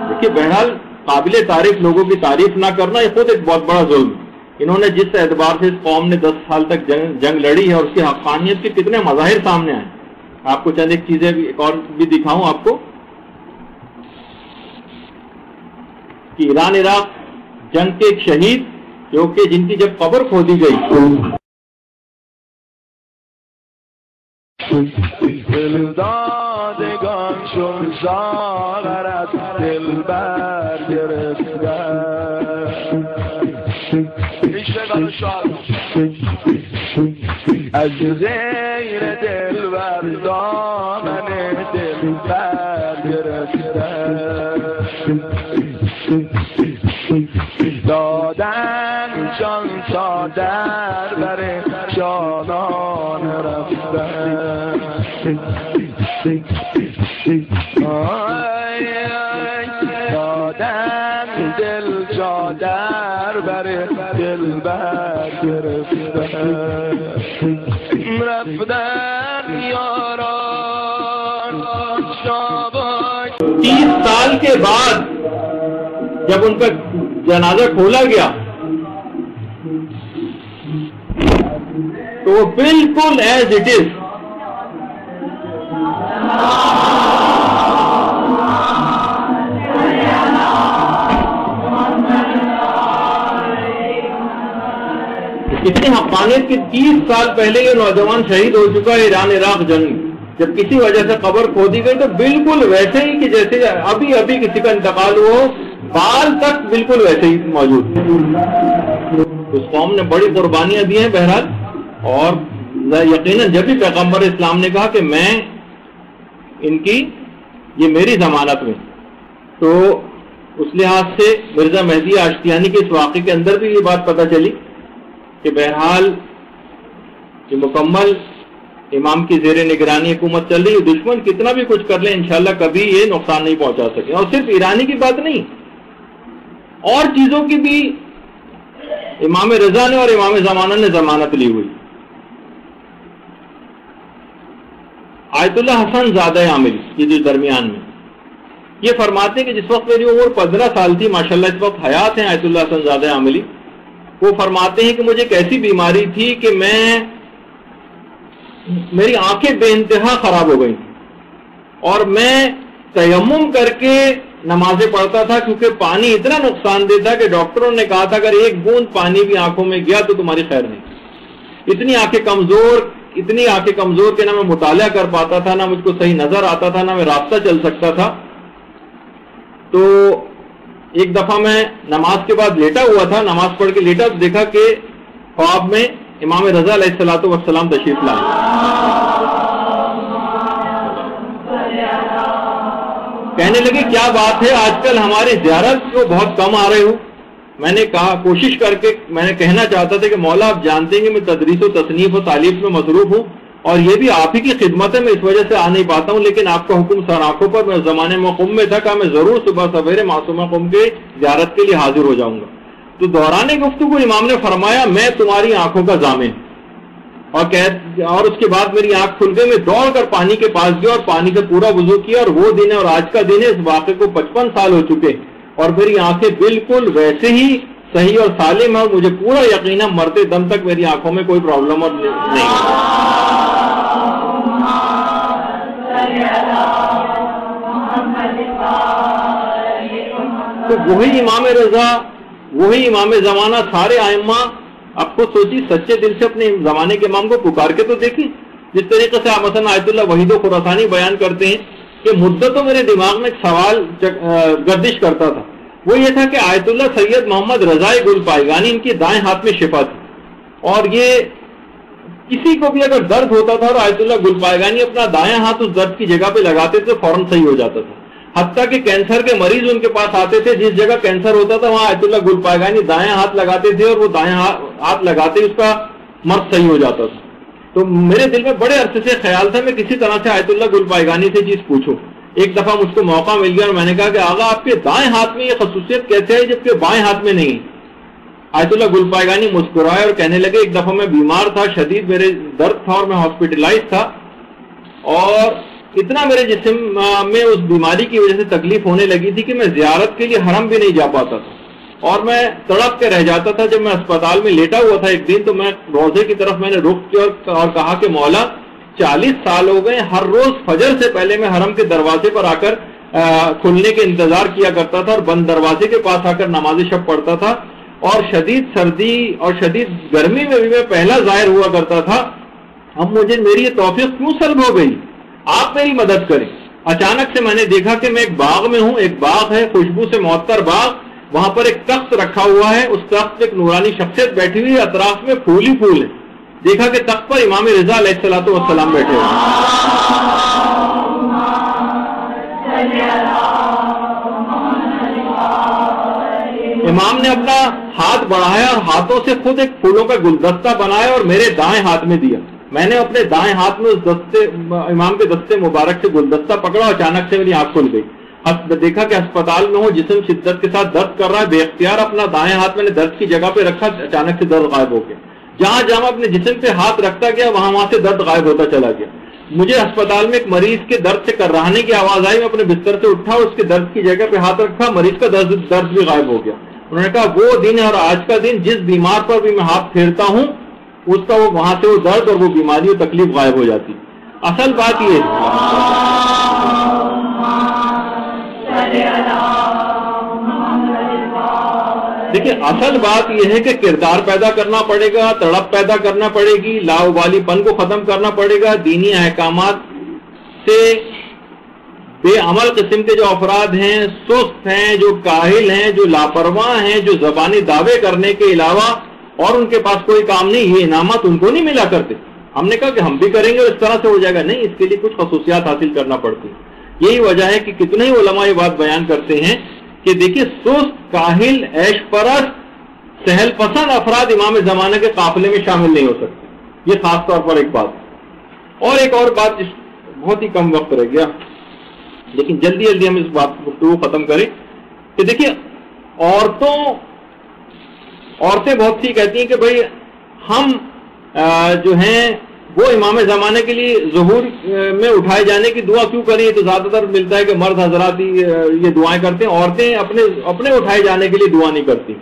دیکھیے بہرحال قابل تعریف لوگوں کی تعریف نہ کرنا یہ خود ایک بہت بڑا ظلم. انہوں نے جس اعتبار سے اس قوم نے 10 سال تک جنگ لڑی ہے اور اس کی حقانیت کے کتنے مظاہر سامنے آئے. آپ کو چند ایک چیزیں بھی ایک اور بھی دکھاؤں آپ کو کہ ایران عراق جنگ کے ایک شہید جو کہ جن کی جب قبر کھودی گئی از غیر دلبر دامن دلبر گرفته دادن جان تا در بر جانان رفته دادن دل جا در بر دلبر گرفته رفتن یاران شاباش. 30 سال کے بعد جب ان کا جنازہ کھولا گیا تو وہ بالکل ایز اٹ از اتنی حقانیت کہ 30 سال پہلے یہ نوجوان شہید ہو چکا ہے ایران عراق جنگ، جب کسی وجہ سے قبر کھودی گئی تو بالکل ویسے ہی کہ جیسے ابھی ابھی کسی کا انتقال ہو، بال تک بالکل ویسے ہی موجود تھے۔ اس قوم نے بڑی قربانیاں دی ہیں بہرحال، اور یقیناً جب بھی پیغمبر اسلام نے کہا کہ میں ان کی یہ میری ضمانت میں، تو اس لحاظ سے مرزا مہدی آشتیانی کے اس واقعے کے اندر بھی یہ بات پتہ چلی کہ بہرحال یہ مکمل امام کی زیر نگرانی حکومت چل رہی ہے، دشمن کتنا بھی کچھ کر لیں انشاءاللہ کبھی یہ نقصان نہیں پہنچا سکے۔ اور صرف ایرانی کی بات نہیں، اور چیزوں کی بھی امام رضا نے اور امام زمانہ نے ضمانت لی ہوئی۔ آیت اللہ حسن زادہ عاملی یہ جو درمیان میں یہ فرماتے ہیں کہ جس وقت میری عمر 15 سال تھی، ماشاءاللہ اس وقت حیات ہیں آیت اللہ حسن زادہ عاملی، وہ فرماتے ہیں کہ مجھے ایک ایسی بیماری تھی کہ میری آنکھیں بے انتہا خراب ہو گئی اور میں تیمم کر کے نمازیں پڑھتا تھا، کیونکہ پانی اتنا نقصان دہ تھا کہ ڈاکٹروں نے کہا تھا اگر ایک بوند پانی بھی آنکھوں میں گیا تو تمہاری خیر نہیں۔ اتنی آنکھیں کمزور کہ نہ میں مطالعہ کر پاتا تھا، نہ مجھ کو صحیح نظر آتا تھا، نہ میں راستہ چل سکتا تھا۔ تو ایک دفعہ میں نماز کے بعد لیٹا ہوا تھا، نماز پڑھ کے لیٹا تو دیکھا کہ خواب میں امام رضا علیہ الصلوۃ والسلام تشریف لائے۔ کہنے لگے کیا بات ہے، آج کل ہماری زیارت کو بہت کم آ رہے ہو۔ میں نے کہا کوشش کر کے میں نے کہنا چاہتا تھا کہ مولا آپ جانتے ہیں کہ میں تدریس و تصنیف و تعلیف میں مصروف ہوں اور یہ بھی آپ ہی کی خدمت ہے، میں اس وجہ سے آ نہیں پاتا ہوں، لیکن آپ کا حکم سر آنکھوں پر، میں زمانے میں قم میں تھا کہ میں ضرور صبح سویرے معصومہ قم کے زیارت کے لیے حاضر ہو جاؤں گا۔ تو دوران گفتگو امام نے فرمایا میں تمہاری آنکھوں کا ضامن، اور اس کے بعد میری آنکھ کھل گئی، میں دوڑ کر پانی کے پاس گیا اور پانی سے پورا وضو کیا، اور وہ دن ہے اور آج کا دن ہے، اس واقعے کو 55 سال ہو چکے اور میری آنکھیں بالکل ویسے ہی صحیح اور سالم ہے، اور مجھے پورا یقین ہے مرتے دم تک میری آنکھوں میں کوئی پرابلم اور نہیں۔ تو وہی امام رضا، وہی امام زمانہ، سارے ائمہ، آپ کو سوچی سچے دل سے اپنے زمانے کے امام کو پکار کے تو دیکھیں۔ جس طریقے سے آپ مثلا آیت اللہ وحید و خراسانی بیان کرتے ہیں کہ مدتوں میرے دماغ میں ایک سوال گردش کرتا تھا، وہ یہ تھا کہ آیت اللہ سید محمد رضا گل پائیگانی ان کی دائیں ہاتھ میں شفا تھی، اور یہ کسی کو بھی اگر درد ہوتا تھا اور آیت اللہ گل پائیگانی اپنا دائیں ہاتھ اس درد کی جگہ پہ لگاتے تھے فوراً صحیح ہو جاتا تھا۔ حتیٰ کہ کینسر کے مریض ان کے پاس آتے تھے، جس جگہ کینسر ہوتا تھا وہاں آیت اللہ گل پائیگانی دائیں ہاتھ لگاتے تھے اور وہ دائیں ہاتھ لگاتے ہی اس کا مرض صحیح ہو جاتا تھا۔ تو میرے دل میں بڑے عرصے سے خیال تھا میں کسی طرح سے آیت اللہ گل پائیگانی سے چیز پوچھوں۔ ایک دفعہ مجھ کو موقع مل گیا اور میں نے کہا کہ آغا آپ کے دائیں ہاتھ میں یہ خصوصیت کیسے ہے جبکہ بائیں ہاتھ میں نہیں؟ آیت اللہ گل پائیگانی مسکرائے اور کہنے لگے ایک دفعہ میں بیمار تھا، شدید میرے درد تھا اور میں ہاسپٹلائز تھا، اور اتنا میرے جسم میں اس بیماری کی وجہ سے تکلیف ہونے لگی تھی کہ میں زیارت کے لیے حرم بھی نہیں جا پاتا تھا اور میں تڑپ کے رہ جاتا تھا۔ جب میں اسپتال میں لیٹا ہوا تھا ایک دن تو میں روزے کی طرف میں نے رخ کیا اور کہا کہ مولا 40 سال ہو گئے، ہر روز فجر سے پہلے میں حرم کے دروازے پر آ کر کھلنے کے انتظار کیا کرتا تھا اور بند دروازے کے پاس آ کر نماز شب پڑھتا تھا، اور شدید سردی اور شدید گرمی میں بھی میں پہلا ظاہر ہوا کرتا تھا۔ اب مجھے میری یہ توفیق کیوں سلب ہو گئی؟ آپ میری مدد کریں۔ اچانک سے میں نے دیکھا کہ میں ایک باغ میں ہوں، ایک باغ ہے خوشبو سے معطر باغ، وہاں پر ایک تخت رکھا ہوا ہے، اس تخت پہ ایک نورانی شخصیت بیٹھی ہوئی ہے، اطراف میں پھول ہی پھول ہے۔ دیکھا کہ تخت پر امام رضا علیہ الصلوۃ والسلام بیٹھے ہوئے۔ امام نے اپنا ہاتھ بڑھایا اور ہاتھوں سے خود ایک پھولوں کا گلدستہ بنایا اور میرے دائیں ہاتھ میں دیا۔ میں نے اپنے دائیں ہاتھ میں اس امام کے دستے مبارک سے گلدستہ پکڑا، اچانک سے میری آنکھ کھل گئی۔ دیکھا کہ اسپتال میں ہوں، جسم شدت کے ساتھ درد کر رہا ہے، بے اختیار اپنا دائیں ہاتھ میں نے درد کی جگہ پہ رکھا، اچانک سے درد غائب ہو گیا۔ جہاں جہاں اپنے جسم پہ ہاتھ رکھتا گیا وہاں سے درد غائب ہوتا چلا گیا۔ مجھے اسپتال میں ایک مریض کے درد سے کرراہنے کی آواز آئی، میں اپنے بستر سے اٹھا، اس کے درد کی جگہ پہ ہاتھ رکھا، مریض کا درد بھی غائب ہو گیا۔ انہوں نے کہا وہ دن ہے اور آج کا دن جس بیمار پر بھی میں ہاتھ پھیرتا ہوں اس کا وہاں سے وہ درد اور وہ بیماری اور تکلیف غائب ہو جاتی۔ اصل بات یہ دیکھیے اصل بات یہ ہے کہ کردار پیدا کرنا پڑے گا، تڑپ پیدا کرنا پڑے گی، لاؤبالی پن کو ختم کرنا پڑے گا، دینی احکامات سے بے عمل قسم کے جو افراد ہیں، سست ہیں، جو کاہل ہیں، جو لاپرواہ ہیں، جو زبانی دعوے کرنے کے علاوہ اور ان کے پاس کوئی کام نہیں، یہ انعامات ان کو نہیں ملا کرتے۔ ہم نے کہا کہ ہم بھی کریں گے اور اس طرح سے ہو جائے گا، نہیں، اس کے لیے کچھ خصوصیات حاصل کرنا پڑتی ہیں۔ یہی وجہ ہے کہ کتنے ہی علماء یہ بات بیان کرتے ہیں کہ دیکھیے سست، کاہل، عیش پرست، سہل پسند افراد امام زمانہ کے قافلے میں شامل نہیں ہو سکتے، یہ خاص طور پر ایک بات۔ اور ایک اور بات، بہت ہی کم وقت رہ گیا لیکن جلدی جلدی ہم اس بات کو ختم کریں کہ دیکھیے عورتیں بہت سی کہتی ہیں کہ بھائی ہم جو ہیں وہ امام زمانے کے لیے ظہور میں اٹھائے جانے کی دعا کیوں کریں؟ تو زیادہ تر ملتا ہے کہ مرد حضرات ہی یہ دعائیں کرتے ہیں، عورتیں اپنے اٹھائے جانے کے لیے دعا نہیں کرتی۔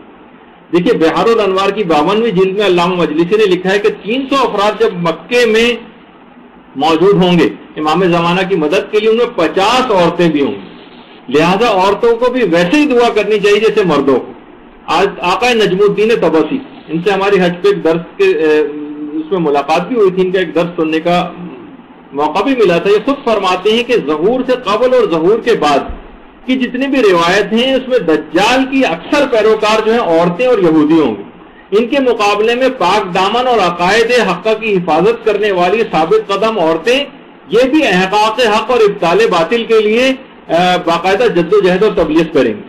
دیکھیے بہار الانوار کی 52ویں جلد میں علامہ مجلسی نے لکھا ہے کہ 300 افراد جب مکے میں موجود ہوں گے امام زمانہ کی مدد کے لیے، ان میں 50 عورتیں بھی ہوں گی، لہذا عورتوں کو بھی ویسے ہی دعا کرنی چاہیے جیسے مردوں کو۔ آج آقا نجم الدین طبسی، ان سے ہماری حج پہ ایک درس کے اس میں ملاقات بھی ہوئی تھی، ان کا ایک درس سننے کا موقع بھی ملا تھا۔ یہ خود فرماتے ہیں کہ ظہور سے قبل اور ظہور کے بعد کی جتنی بھی روایت ہیں اس میں دجال کی اکثر پیروکار جو ہیں عورتیں اور یہودی ہوں گے، ان کے مقابلے میں پاک دامن اور عقائد حق کی حفاظت کرنے والی ثابت قدم عورتیں یہ بھی احقاق حق اور ابطال باطل کے لیے باقاعدہ جد و جہد اور تبلیغ کریں گے۔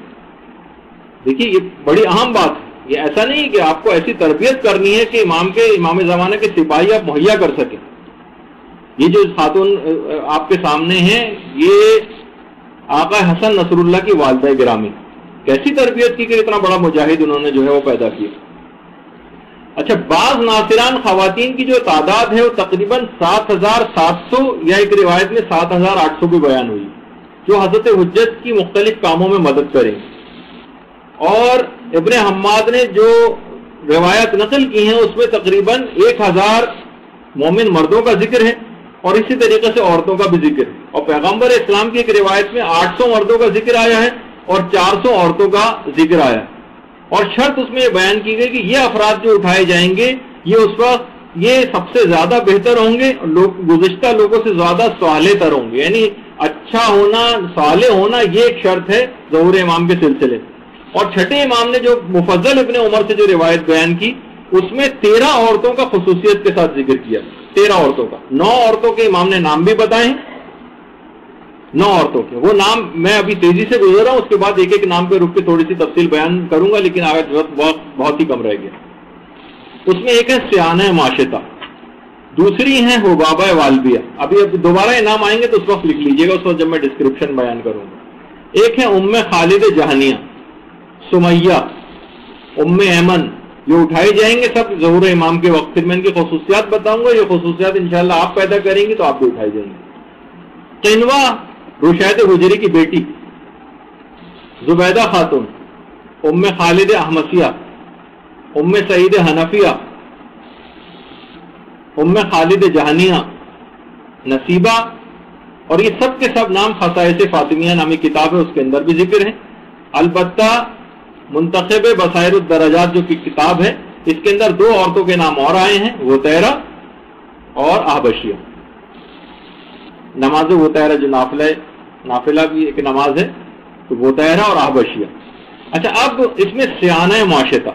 دیکھیے یہ بڑی اہم بات ہے، یہ ایسا نہیں کہ آپ کو ایسی تربیت کرنی ہے کہ امام زمانہ کے سپاہی آپ مہیا کر سکیں۔ یہ جو خاتون آپ کے سامنے ہیں یہ آقا حسن نصر اللہ کی والدہ گرامی، کیسی تربیت کی کہ اتنا بڑا مجاہد انہوں نے جو ہے وہ پیدا کیا۔ اچھا، بعض ناصران خواتین کی جو تعداد ہے وہ تقریباً 7700 یا ایک روایت میں 7800 بھی بیان ہوئی، جو حضرت حجت کی مختلف کاموں میں مدد کریں۔ اور ابن حماد نے جو روایت نقل کی ہیں اس میں تقریباً 1000 مومن مردوں کا ذکر ہے اور اسی طریقے سے عورتوں کا بھی ذکر ہے، اور پیغمبر اسلام کی ایک روایت میں 800 مردوں کا ذکر آیا ہے اور 400 عورتوں کا ذکر آیا ہے، اور شرط اس میں یہ بیان کی گئی کہ یہ افراد جو اٹھائے جائیں گے یہ اس وقت یہ سب سے زیادہ بہتر ہوں گے، گزشتہ لوگوں سے زیادہ صالح تر ہوں گے، یعنی اچھا ہونا، صالح ہونا یہ ایک شرط ہے ظہور امام کے سلسلے۔ اور چھٹے امام نے جو مفضل ابن عمر سے جو روایت بیان کی اس میں 13 عورتوں کا خصوصیت کے ساتھ ذکر کیا، 13 عورتوں کا، 9 عورتوں کے امام نے نام بھی بتائے، 9 عورتوں کے وہ نام میں ابھی تیزی سے گزر رہا ہوں، اس کے بعد ایک ایک نام پہ رک کے تھوڑی سی تفصیل بیان کروں گا، لیکن آج وقت بہت ہی کم رہ گیا۔ اس میں ایک ہے سیانہ معاشطہ، دوسری ہے حبابہ والبیہ، ابھی دوبارہ یہ نام آئیں گے تو اس وقت لکھ لیجیے گا، اس وقت جب میں ڈسکرپشن بیان کروں گا۔ ایک ہے ام خالد جہانیہ، سمیہ، ام ایمن، یہ اٹھائی جائیں گے سب ظہور امام کے وقت، پھر میں ان کی خصوصیات بتاؤں گا، یہ خصوصیات انشاءاللہ آپ پیدا کریں گی تو آپ بھی اٹھائی جائیں گے۔ قنوہ رشید حجری کی بیٹی، زبیدہ خاتون، ام خالد احمسیہ، ام سعید حنفیہ، ام خالد جہانیہ، نصیبہ، اور یہ سب کے سب نام خصائص فاطمیہ نامی کتاب ہے اس کے اندر بھی ذکر ہے۔ البتہ منتخب بصائر الدرجات جو کی کتاب ہے اس کے اندر 2 عورتوں کے نام اور آئے ہیں، وطیرہ اور احبشیہ۔ نماز وطیرہ جو نافلہ بھی ایک نماز ہے، تو وطیرہ اور احبشیہ۔ اچھا، اب اس میں سیانہ معاشطہ،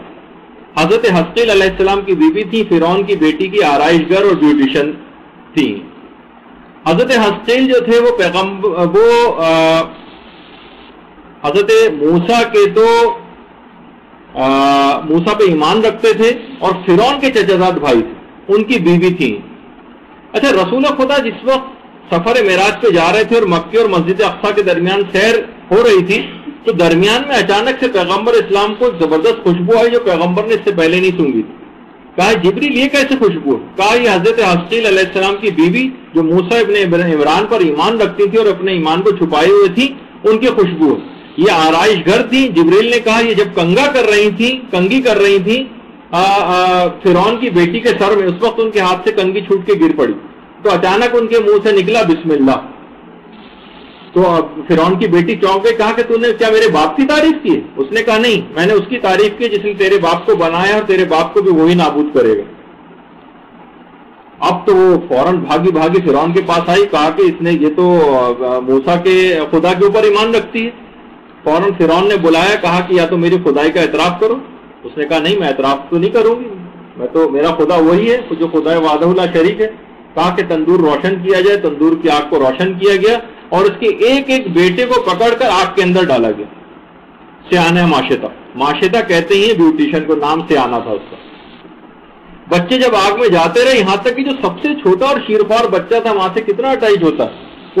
حضرت حسقیل علیہ السلام کی بیوی تھی، فرعون کی بیٹی کی آرائش گر اور بیوٹیشن تھی۔ حضرت حسقیل جو تھے وہ حضرت موسیٰ کے تو موسیٰ پہ ایمان رکھتے تھے اور فرعون کے چچازاد بھائی تھے، ان کی بیوی تھی۔ اچھا، رسول خدا جس وقت سفر معراج پہ جا رہے تھے اور مکے اور مسجد اقصیٰ کے درمیان سیر ہو رہی تھی تو درمیان میں اچانک سے پیغمبر اسلام کو زبردست خوشبو آئی جو پیغمبر نے اس سے پہلے نہیں سونگی تھی۔ کہا جبریل یہ کیسے خوشبو ہے؟ کہا یہ حضرت حسقیل علیہ السلام کی بیوی جو موسیٰ ابن عمران پر ایمان رکھتی تھی اور اپنے ایمان کو چھپائے ہوئے تھی، ان کی خوشبو ہے۔ یہ آرائش گھر تھی۔ جبریل نے کہا یہ جب کنگی کر رہی تھی فرعون کی بیٹی کے سر میں، اس وقت ان کے ہاتھ سے کنگھی چھوٹ کے گر پڑی تو اچانک ان کے منہ سے نکلا بسم اللہ، تو فرعون کی بیٹی چونک گئی, کہا کہ تو نے کیا میرے باپ کی تعریف کی؟ اس نے کہا نہیں, میں نے اس کی تعریف کی جس نے تیرے باپ کو بنایا اور تیرے باپ کو بھی وہی نابود کرے گا. اب تو وہ فوراً بھاگی بھاگی فرعون کے پاس آئی, کہا کہ اس نے یہ تو موسیٰ کے خدا کے اوپر ایمان رکھتی ہے. فوراً فرعون نے بلایا, کہا کہ یا تو میری خدائی کا اعتراف کرو. اس نے کہا نہیں, میں اعتراف تو نہیں کروں گی, میں تو میرا خدا وہی ہے جو خدا وحدہ لا شریک ہے. کہا کہ تندور روشن کیا جائے, تندور کی آگ کو روشن کیا گیا اور اس کے ایک ایک بیٹے کو پکڑ کر آگ کے اندر ڈالا گیا. سیانہ ماشطہ, ماشطہ کہتے ہیں بیوٹیشن کو, نام سیانہ تھا اس کا. بچے جب آگ میں جاتے رہے, یہاں تک کہ جو سب سے چھوٹا اور شیرخوار بچہ تھا وہاں سے کتنا اٹیچ ہوتا,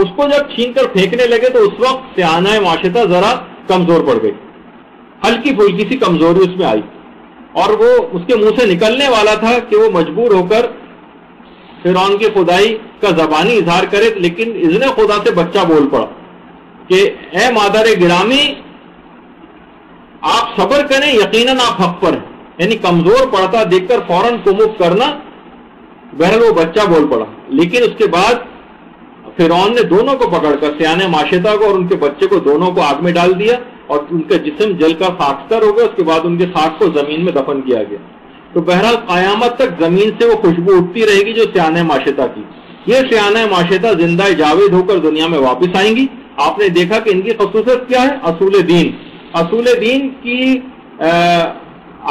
اس کو جب چھین کر پھینکنے لگے تو اس وقت سیانہ ماشطہ ذرا کمزور پڑ گئی, ہلکی پھلکی سی کمزوری اس میں آئی اور وہ اس کے منہ سے نکلنے والا تھا کہ وہ مجبور ہو کر فرعون کی خدائی کا زبانی اظہار کرے, لیکن اذن خدا سے بچہ بول پڑا کہ اے مادر گرامی آپ صبر کریں, یقیناً آپ حق پر ہیں. یعنی کمزور پڑتا دیکھ کر فوراً کمک کرنا. بہرحال وہ بچہ بول پڑا, لیکن اس کے بعد فرعون نے دونوں کو پکڑ کر, سیانہ ماشطہ کو اور ان کے بچے کو, دونوں کو آگ میں ڈال دیا اور ان کا جسم جل کر خاکستر ہو گیا. اس کے بعد ان کے خاک کو زمین میں دفن کیا گیا. تو بہرحال قیامت تک زمین سے وہ خوشبو اٹھتی رہے گی جو سیانہ ماشطہ کی. یہ سیانہ ماشطہ زندہ جاوید ہو کر دنیا میں واپس آئیں گی. آپ نے دیکھا کہ ان کی خصوصیت کیا ہے, اصول دین. اصول دین کی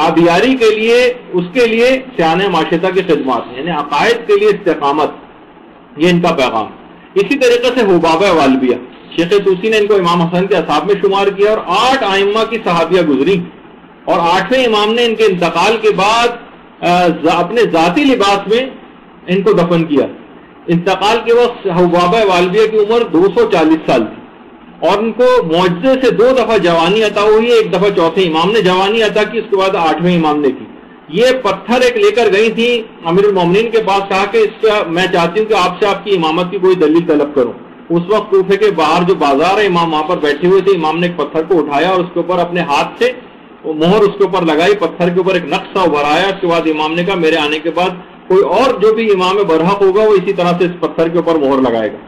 آبیاری کے لیے, اس کے لیے سیانہ ماشطہ کی خدمات ہیں, یعنی عقائد کے لیے استقامت, یہ ان کا پیغام. اسی طریقے سے حبابہ والبیہ, شیخ طوسی نے ان کو امام حسن کے اصحاب میں شمار کیا اور 8 ائمہ کی صحابیہ گزری اور 8ویں امام نے ان کے انتقال کے بعد اپنے ذاتی لباس میں ان کو دفن کیا. انتقال کے وقت حبابہ والبیہ کی عمر 240 سال تھی اور ان کو معجزے سے 2 دفعہ جوانی عطا ہوئی. ایک دفعہ چوتھے امام نے جوانی عطا کی, اس کے بعد 8ویں امام نے کی. یہ پتھر ایک لے کر گئی تھی امیر المومنین کے پاس, کہا کہ اس کا میں چاہتی ہوں کہ آپ سے آپ کی امامت کی کوئی دلیل طلب کروں. اس وقت کوفے کے باہر جو بازار ہے, امام وہاں پر بیٹھے ہوئے تھے. امام نے ایک پتھر کو اٹھایا اور اس کے اوپر اپنے ہاتھ سے مہر اس کے اوپر لگائی, پتھر کے اوپر ایک نقشہ ابھرایا. اس کے بعد امام نے کہا میرے آنے کے بعد کوئی اور جو بھی امام برحق ہوگا وہ اسی طرح سے اس پتھر کے اوپر مہر لگائے گا.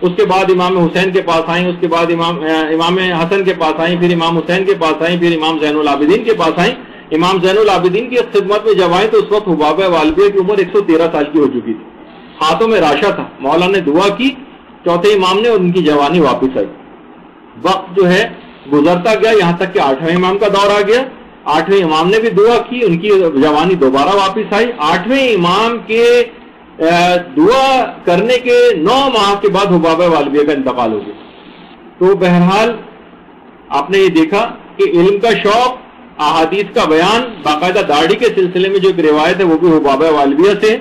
اس کے بعد امام حسین کے پاس آئیں, اس کے بعد امام حسن کے پاس آئیں, پھر امام حسین کے پاس آئیں, پھر امام زین العابدین کے پاس آئیں. امام زین العابدین کی خدمت میں جب آئیں تو اس وقت حبابہ والبیہ کی عمر 113 سال کی ہو چکی تھی, ہاتھوں میں راشا تھا. مولا نے دعا کی چوتھے امام نے اور ان کی جوانی واپس آئی. وقت جو ہے گزرتا گیا, یہاں تک کہ 8ویں امام کا دور آ گیا. 8ویں امام نے بھی دعا کی, ان کی جوانی دوبارہ واپس آئی. 8ویں امام کے دعا کرنے کے 9 ماہ کے بعد حبابہ والبیہ کا انتقال ہو گیا. تو بہرحال آپ نے یہ دیکھا کہ علم کا شوق, احادیث کا بیان, باقاعدہ داڑھی کے سلسلے میں جو ایک روایت ہے وہ بھی حبابہ والبیہ سے,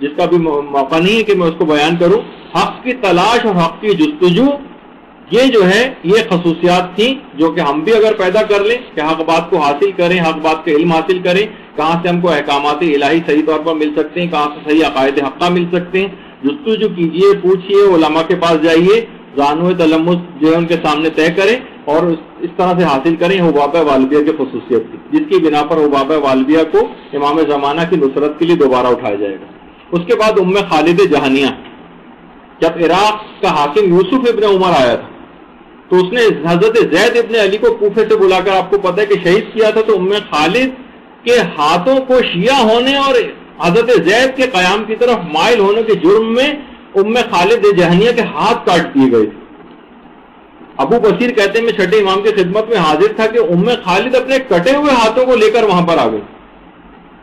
جس کا بھی موقع نہیں ہے کہ میں اس کو بیان کروں. حق کی تلاش اور حق کی جستجو, یہ جو ہے یہ خصوصیات تھیں جو کہ ہم بھی اگر پیدا کر لیں کہ حق بات کو حاصل کریں, حق بات کا علم حاصل کریں, کہاں سے ہم کو احکامات الہی صحیح طور پر مل سکتے ہیں, کہاں سے صحیح عقائد حقہ مل سکتے ہیں. جستجو کیجئے, پوچھئے, علماء کے پاس جائیے, زانو تلمس جو ہے ان کے سامنے طے کریں اور اس طرح سے حاصل کریں. حبابہ والبیہ کی خصوصیت تھی جس کی بنا پر حبابہ والبیہ کو امام زمانہ کی نصرت کے لیے دوبارہ اٹھایا جائے گا. اس کے بعد ام خالد جہانیہ, جب عراق کا حاکم یوسف ابن عمر آیا تھا تو اس نے حضرت زید ابن علی کو کوفے سے بلا کر, آپ کو پتہ ہے کہ شہید کیا تھا, تو ام خالد کے ہاتھوں کو شیعہ ہونے اور حضرت زید کے قیام کی طرف مائل ہونے کے جرم میں ام خالد جہانیہ کے ہاتھ کاٹ دیے گئے تھے. ابو بصیر کہتے ہیں میں چھٹے امام کی خدمت میں حاضر تھا کہ ام خالد اپنے کٹے ہوئے ہاتھوں کو لے کر وہاں پر آ گئی.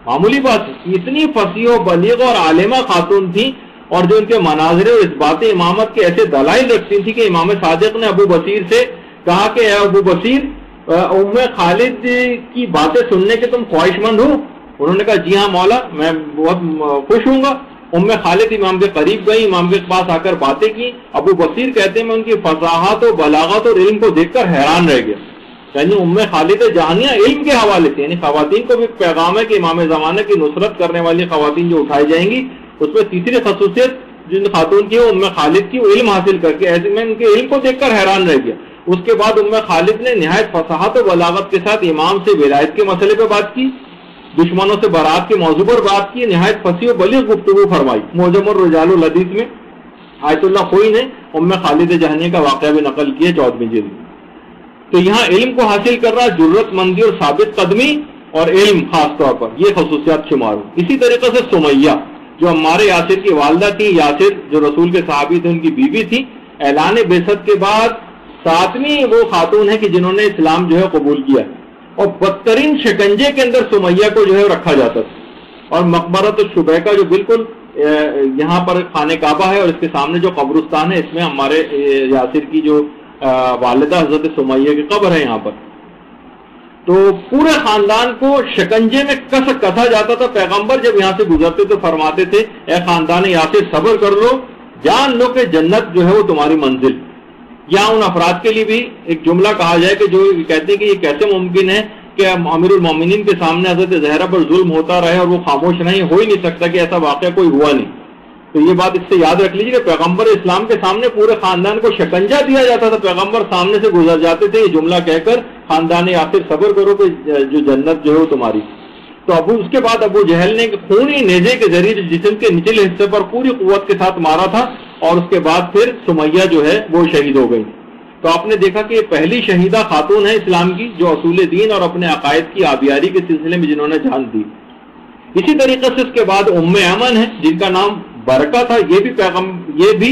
معمولی بات, اتنی فصیح و بلیغ اور عالمہ خاتون تھی اور جو ان کے مناظر اور اثبات امامت کے ایسے دلائل رکھتی تھی کہ امام صادق نے ابو بصیر سے کہا کہ اے ابو بصیر, ام خالد کی باتیں سننے کے تم خواہش مند ہو؟ انہوں نے کہا جی ہاں مولا, میں بہت خوش ہوں گا. ام خالد امام کے قریب گئی, امام کے پاس آ کر باتیں کی. ابو بصیر کہتے ہیں میں ان کی فصاحت و بلاغت اور علم کو دیکھ کر حیران رہ گیا. یعنی ام خالد جہانیہ علم کے حوالے سے, یعنی خواتین کو بھی پیغام ہے کہ امام زمانہ کی نصرت کرنے والی خواتین جو اٹھائی جائیں گی, اس میں تیسری خصوصیت جن خاتون کی وہ ام خالد کی, وہ علم حاصل کر کے, ایسے میں ان کے علم کو دیکھ کر حیران رہ گیا. اس کے بعد ام خالد نے نہایت فصاحت و بلاغت کے ساتھ امام سے ولایت کے مسئلے پہ بات کی, دشمنوں سے برات کے موضوع پر بات کی, نہایت فصیح و بلیغ گفتگو فرمائی. معجم الرجال الحدیث میں آیت اللہ خوئی نے ام خالد جہنی کا واقعہ بھی نقل کیا 14ویں جلد میں. تو یہاں علم کو حاصل کر رہا جرت مندی اور ثابت قدمی اور علم خاص طور پر یہ خصوصیات شمار ہوں. اسی طریقے سے سمیہ جو عمار یاسر کی والدہ تھی، یاسر جو رسول کے صحابی تھے ان کی بیوی تھی، اعلان بعثت کے بعد 7ویں وہ خاتون ہے کہ جنہوں نے اسلام جو ہے قبول کیا، اور بدترین شکنجے کے اندر سمیہ کو جو ہے رکھا جاتا تھا. اور مقبرۃ الشبیکہ جو بالکل یہاں پر خانہ کعبہ ہے اور اس کے سامنے جو قبرستان ہے، اس میں ہمارے یاسر کی جو والدہ حضرت سمیہ کی قبر ہے یہاں پر. تو پورے خاندان کو شکنجے میں کسا جاتا تھا. پیغمبر جب یہاں سے گزرتے تو فرماتے تھے اے خاندان یاسر صبر کر لو، جان لو کہ جنت جو ہے وہ تمہاری منزل. یہاں ان افراد کے لیے بھی ایک جملہ کہا جائے کہ جو کہتے ہیں کہ یہ کیسے ممکن ہے کہ امیر المومنین کے سامنے حضرت زہرا پر ظلم ہوتا رہے اور وہ خاموش رہے. ہو ہی نہیں سکتا کہ ایسا واقعہ کوئی ہوا نہیں. تو یہ بات اس سے یاد رکھ لیجیے کہ پیغمبر اسلام کے سامنے پورے خاندان کو شکنجہ دیا جاتا تھا. پیغمبر سامنے سے گزر جاتے تھے یہ جملہ کہہ کر خاندان یاسر صبر کرو کہ جو جنت جو ہے وہ تمہاری. تو اس کے بعد ابو جہل نے خونی نیزے کے ذریعے جسم کے نچلے حصے پر پوری قوت کے ساتھ مارا تھا، اور اس کے بعد پھر سمیہ جو ہے وہ شہید ہو گئی. تو آپ نے دیکھا کہ یہ پہلی شہیدہ خاتون ہے اسلام کی جو اصول دین اور اپنے عقائد کی آبیاری کے سلسلے میں جنہوں نے جان دی. اسی طریقے سے اس کے بعد ام ایمن ہے جن کا نام برکہ تھا. یہ بھی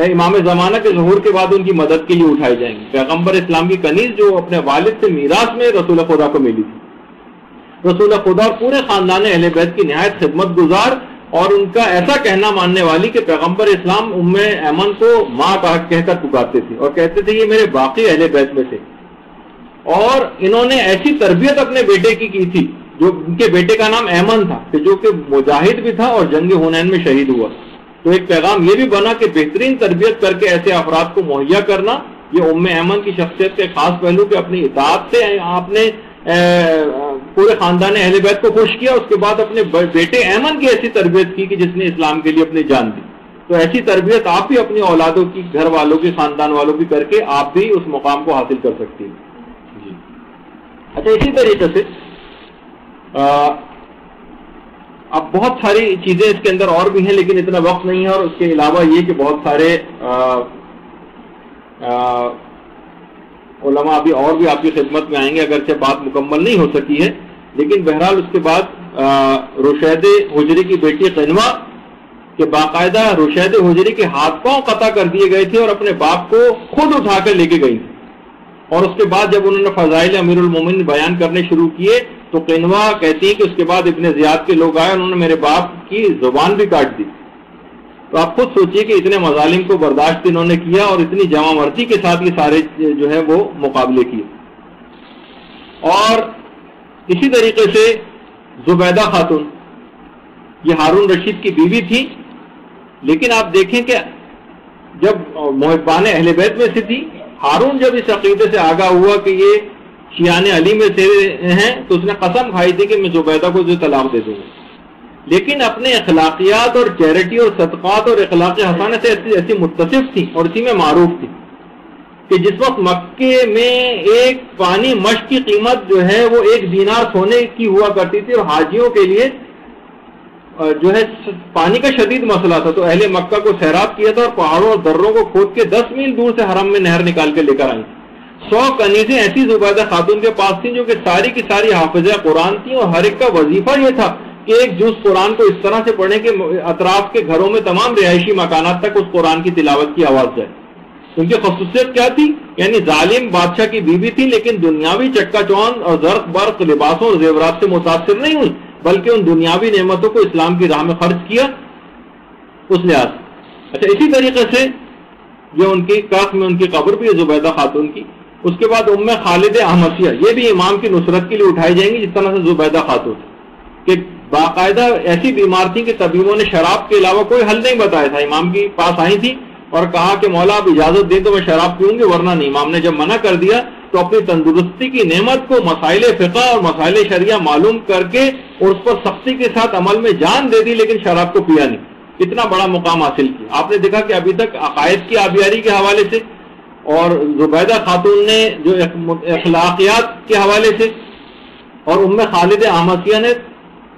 امام زمانہ کے ظہور کے بعد ان کی مدد کے لیے اٹھائی جائیں گے. پیغمبر اسلام کی کنیز جو اپنے والد سے میراث میں رسول خدا کو ملی تھی. رسول خدا اور پورے خاندان اہل بیت کی نہایت خدمت گزار اور ان کا ایسا کہنا ماننے والی کہ پیغمبر اسلام ام ایمن کو ماں کہہ کر پکارتے تھے اور کہتے تھے یہ میرے باقی اہل بیت میں سے. اور انہوں نے ایسی تربیت اپنے بیٹے کی تھی جو ان کے بیٹے کا نام ایمن تھا کہ جو کہ مجاہد بھی تھا اور جنگ حنین میں شہید ہوا. تو ایک پیغام یہ بھی بنا کہ بہترین تربیت کر کے ایسے افراد کو مہیا کرنا یہ ام ایمن کی شخصیت کے خاص پہلو کہ اپنی اطاعت سے آپ نے پورے خاندان اہل بیت کو خوش کیا. اس کے بعد اپنے بیٹے ایمن کی ایسی تربیت کی کہ جس نے اسلام کے لیے اپنی جان دی. تو ایسی تربیت آپ بھی اپنی اولادوں کی، گھر والوں کی، خاندان والوں کی کر کے آپ بھی اس مقام کو حاصل کر سکتی ہیں. جی اچھا، اسی طریقے سے اب بہت ساری چیزیں اس کے اندر اور بھی ہیں لیکن اتنا وقت نہیں ہے. اور اس کے علاوہ یہ کہ بہت سارے علماء ابھی اور بھی آپ کی خدمت میں آئیں گے، اگرچہ بات مکمل نہیں ہو سکی ہے. لیکن بہرحال اس کے بعد رشید حجری کی بیٹی قنوہ کہ باقاعدہ رشید حجری کے ہاتھ پاؤں قطع کر دیے گئے تھے اور اپنے باپ کو خود اٹھا کر لے کے گئی. اور اس کے بعد جب انہوں نے فضائل امیر المومنین بیان کرنے شروع کیے تو قنوہ کہتی ہیں کہ اس کے بعد ابن زیاد کے لوگ آئے، انہوں نے میرے باپ کی زبان بھی کاٹ دی. تو آپ خود سوچئے کہ اتنے مظالم کو برداشت انہوں نے کیا اور اتنی جامع مرضی کے ساتھ یہ سارے جو ہے وہ مقابلے کیے. اور اسی طریقے سے زبیدہ خاتون یہ ہارون رشید کی بیوی تھی، لیکن آپ دیکھیں کہ جب محبان اہل بیت میں سے تھی، ہارون جب اس عقیدے سے آگاہ ہوا کہ یہ شیعان علی میں سے ہیں تو اس نے قسم کھائی تھی کہ میں زبیدہ کو جو طلاق دے دوں گا. لیکن اپنے اخلاقیات اور چیریٹی اور صدقات اور اخلاق حسانہ سے ایسی متصف تھی اور اسی میں معروف تھی کہ جس وقت مکے میں ایک پانی مشق کی قیمت جو ہے وہ 1 دینار سونے کی ہوا کرتی تھی اور حاجیوں کے لیے جو ہے پانی کا شدید مسئلہ تھا، تو اہل مکہ کو سیراب کیا تھا اور پہاڑوں اور دروں کو کھود کے 10 میل دور سے حرم میں نہر نکال کے لے کر آئی. 100 کنیزیں ایسی زبیدہ خاتون کے پاس تھیں جو کہ ساری کی ساری حافظہ قرآن تھیں، اور ہر ایک کا وظیفہ یہ تھا کہ ایک جز قرآن کو اس طرح سے پڑھیں کہ اطراف کے گھروں میں تمام رہائشی مکانات تک اس قرآن کی تلاوت کی آواز جائے. ان کی خصوصیت کیا تھی؟ یعنی ظالم بادشاہ کی بیوی تھی لیکن دنیاوی چکا چوند اور زرق برق لباسوں اور زیورات سے متاثر نہیں ہوئی، بلکہ ان دنیاوی نعمتوں کو اسلام کی راہ میں خرچ کیا اس لحاظ. اچھا، اسی طریقے سے جو ان کی کاخ میں ان کی قبر بھی ہے زبیدہ خاتون کی. اس کے بعد ام خالد احمسیہ یہ بھی امام کی نصرت کے لیے اٹھائی جائیں گی جس طرح سے زبیدہ خاتون کہ باقاعدہ ایسی بیمار تھی کہ طبیبوں نے شراب کے علاوہ کوئی حل نہیں بتایا تھا. امام کے پاس آئی تھی اور کہا کہ مولا آپ اجازت دیں تو میں شراب پیوں گی ورنہ نہیں. امام نے جب منع کر دیا تو اپنی تندرستی کی نعمت کو مسائل فقہ اور مسائل شریعہ معلوم کر کے اور اس پر سختی کے ساتھ عمل میں جان دے دی، لیکن شراب کو پیا نہیں. اتنا بڑا مقام حاصل کیا. آپ نے دیکھا کہ ابھی تک عقائد کی آبیاری کے حوالے سے اور زبیدہ خاتون نے جو اخلاقیات کے حوالے سے اور ام خالد احمسیہ نے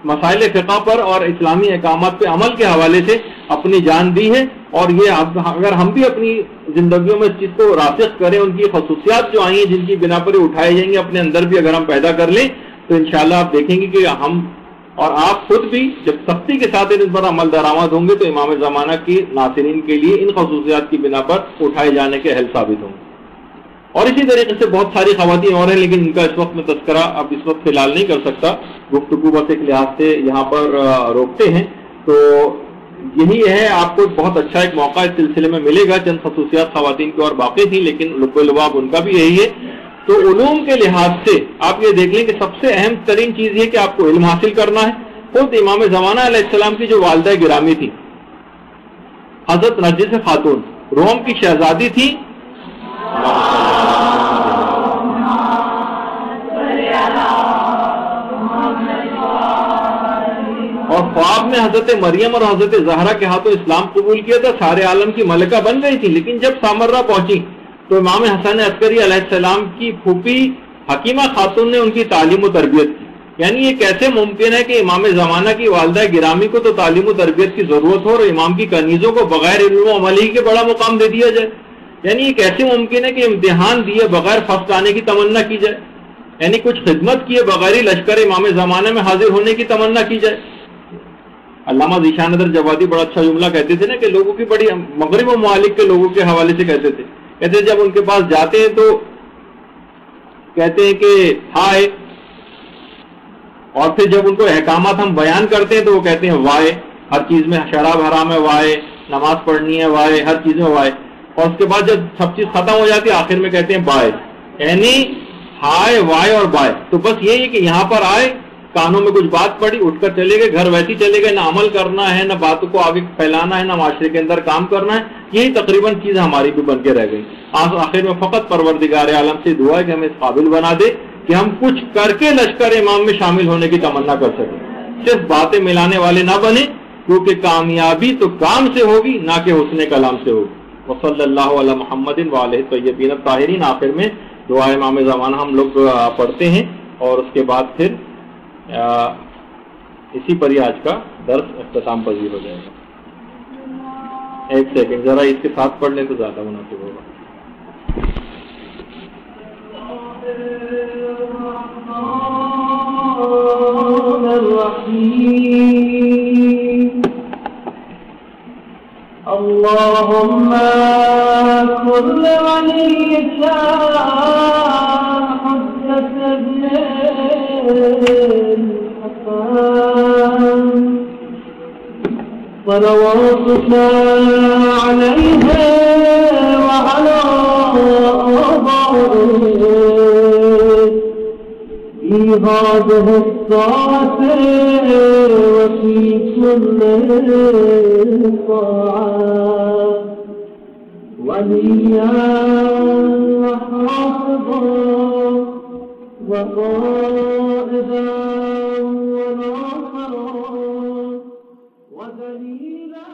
مسائل فقہ پر اور اسلامی احکامات پہ عمل کے حوالے سے اپنی جان دی ہے. اور یہ اگر ہم بھی اپنی زندگیوں میں اس چیز کو راسخ کریں، ان کی خصوصیات جو آئی ہیں جن کی بنا پر یہ اٹھائے جائیں گے اپنے اندر بھی اگر ہم پیدا کر لیں تو انشاءاللہ آپ دیکھیں گے کہ ہم اور آپ خود بھی جب سختی کے ساتھ ان پر عمل درآمد ہوں گے تو امام زمانہ کی ناصرین کے لیے ان خصوصیات کی بنا پر اٹھائے جانے کے اہل ثابت ہوں گے۔ اور اسی طریقے سے بہت ساری خواتین اور ہیں، لیکن ان کا اس وقت میں تذکرہ اب اس وقت فی الحال نہیں کر سکتا، گفتگو بس ایک لحاظ سے یہاں پر روکتے ہیں۔ تو یہی ہے، آپ کو بہت اچھا ایک موقع اس سلسلے میں ملے گا، چند خصوصیات خواتین کی اور باقی تھیں لیکن لب و لباب ان کا بھی یہی ہے۔ تو علوم کے لحاظ سے آپ یہ دیکھ لیں کہ سب سے اہم ترین چیز یہ کہ آپ کو علم حاصل کرنا ہے۔ خود امام زمانہ علیہ السلام کی جو والدہ گرامی تھی حضرت نرجس خاتون، روم کی شہزادی تھی، اور خواب میں حضرت مریم اور حضرت زہرا کے ہاتھوں اسلام قبول کیا تھا، سارے عالم کی ملکہ بن گئی تھی۔ لیکن جب سامرہ پہنچی تو امام حسن عسکری علیہ السلام کی پھوپھی حکیمہ خاتون نے ان کی تعلیم و تربیت کی۔ یعنی یہ کیسے ممکن ہے کہ امام زمانہ کی والدہ گرامی کو تو تعلیم و تربیت کی ضرورت ہو اور امام کی کنیزوں کو بغیر علم و عمل ہی کے بڑا مقام دے دیا جائے؟ یعنی یہ کیسے ممکن ہے کہ امتحان دیے بغیر فرسٹ آنے کی تمنا کی جائے؟ یعنی کچھ خدمت کیے بغیر ہی لشکر امام زمانہ میں حاضر ہونے کی تمنا کی جائے؟ علامہ ذیشان ندر جوادی بڑا اچھا جملہ کہتے تھے نا کہ لوگوں کی بڑی مغرب و ممالک کے لوگوں کے حوالے سے کہتے جب ان کے پاس جاتے ہیں تو کہتے ہیں کہ ہائے، اور پھر جب ان کو احکامات ہم بیان کرتے ہیں تو وہ کہتے ہیں وائے، ہر چیز میں شراب حرام ہے وائے، نماز پڑھنی ہے وائے، ہر چیز میں وائے، اور اس کے بعد جب سب چیز ختم ہو جاتی ہے آخر میں کہتے ہیں بائے، یعنی ہائے وائے اور بائے۔ تو بس یہی ہے کہ یہاں پر آئے، کانوں میں کچھ بات پڑی، اٹھ کر چلے گئے، گھر ویسے چلے گئے، نہ عمل کرنا ہے، نہ باتوں کو آگے پھیلانا ہے، نہ معاشرے کے اندر کام کرنا ہے۔ یہی تقریباً چیز ہماری بھی بن کے رہ گئی۔ آخر میں فقط پروردگار عالم سے دعا ہے کہ ہمیں اس قابل بنا دے کہ ہم کچھ کر کے لشکر امام میں شامل ہونے کی تمنا کر سکیں، صرف باتیں ملانے والے نہ بنے، کیونکہ کامیابی تو کام سے ہوگی نہ کہ حسن کلام سے ہوگی۔ وصلی اللہ علی محمد وآلہ الطیبین الطاہرین۔ آخر میں دعا امام زمانہ ہم لوگ پڑھتے ہیں اور اس کے بعد پھر اسی پر ہی آج کا درس اختتام پذیر ہو جائے گا۔ ایک سیکنڈ ذرا اس کے ساتھ پڑھ لیں تو زیادہ مناسب ہوگا۔ اللهم كل وليك حجة ابن الحسن صلواتك عليه وعلى آبائه في هذه الساعة وفي كل ساعة وليا وحافظا وقائدا وناصرا ودليلا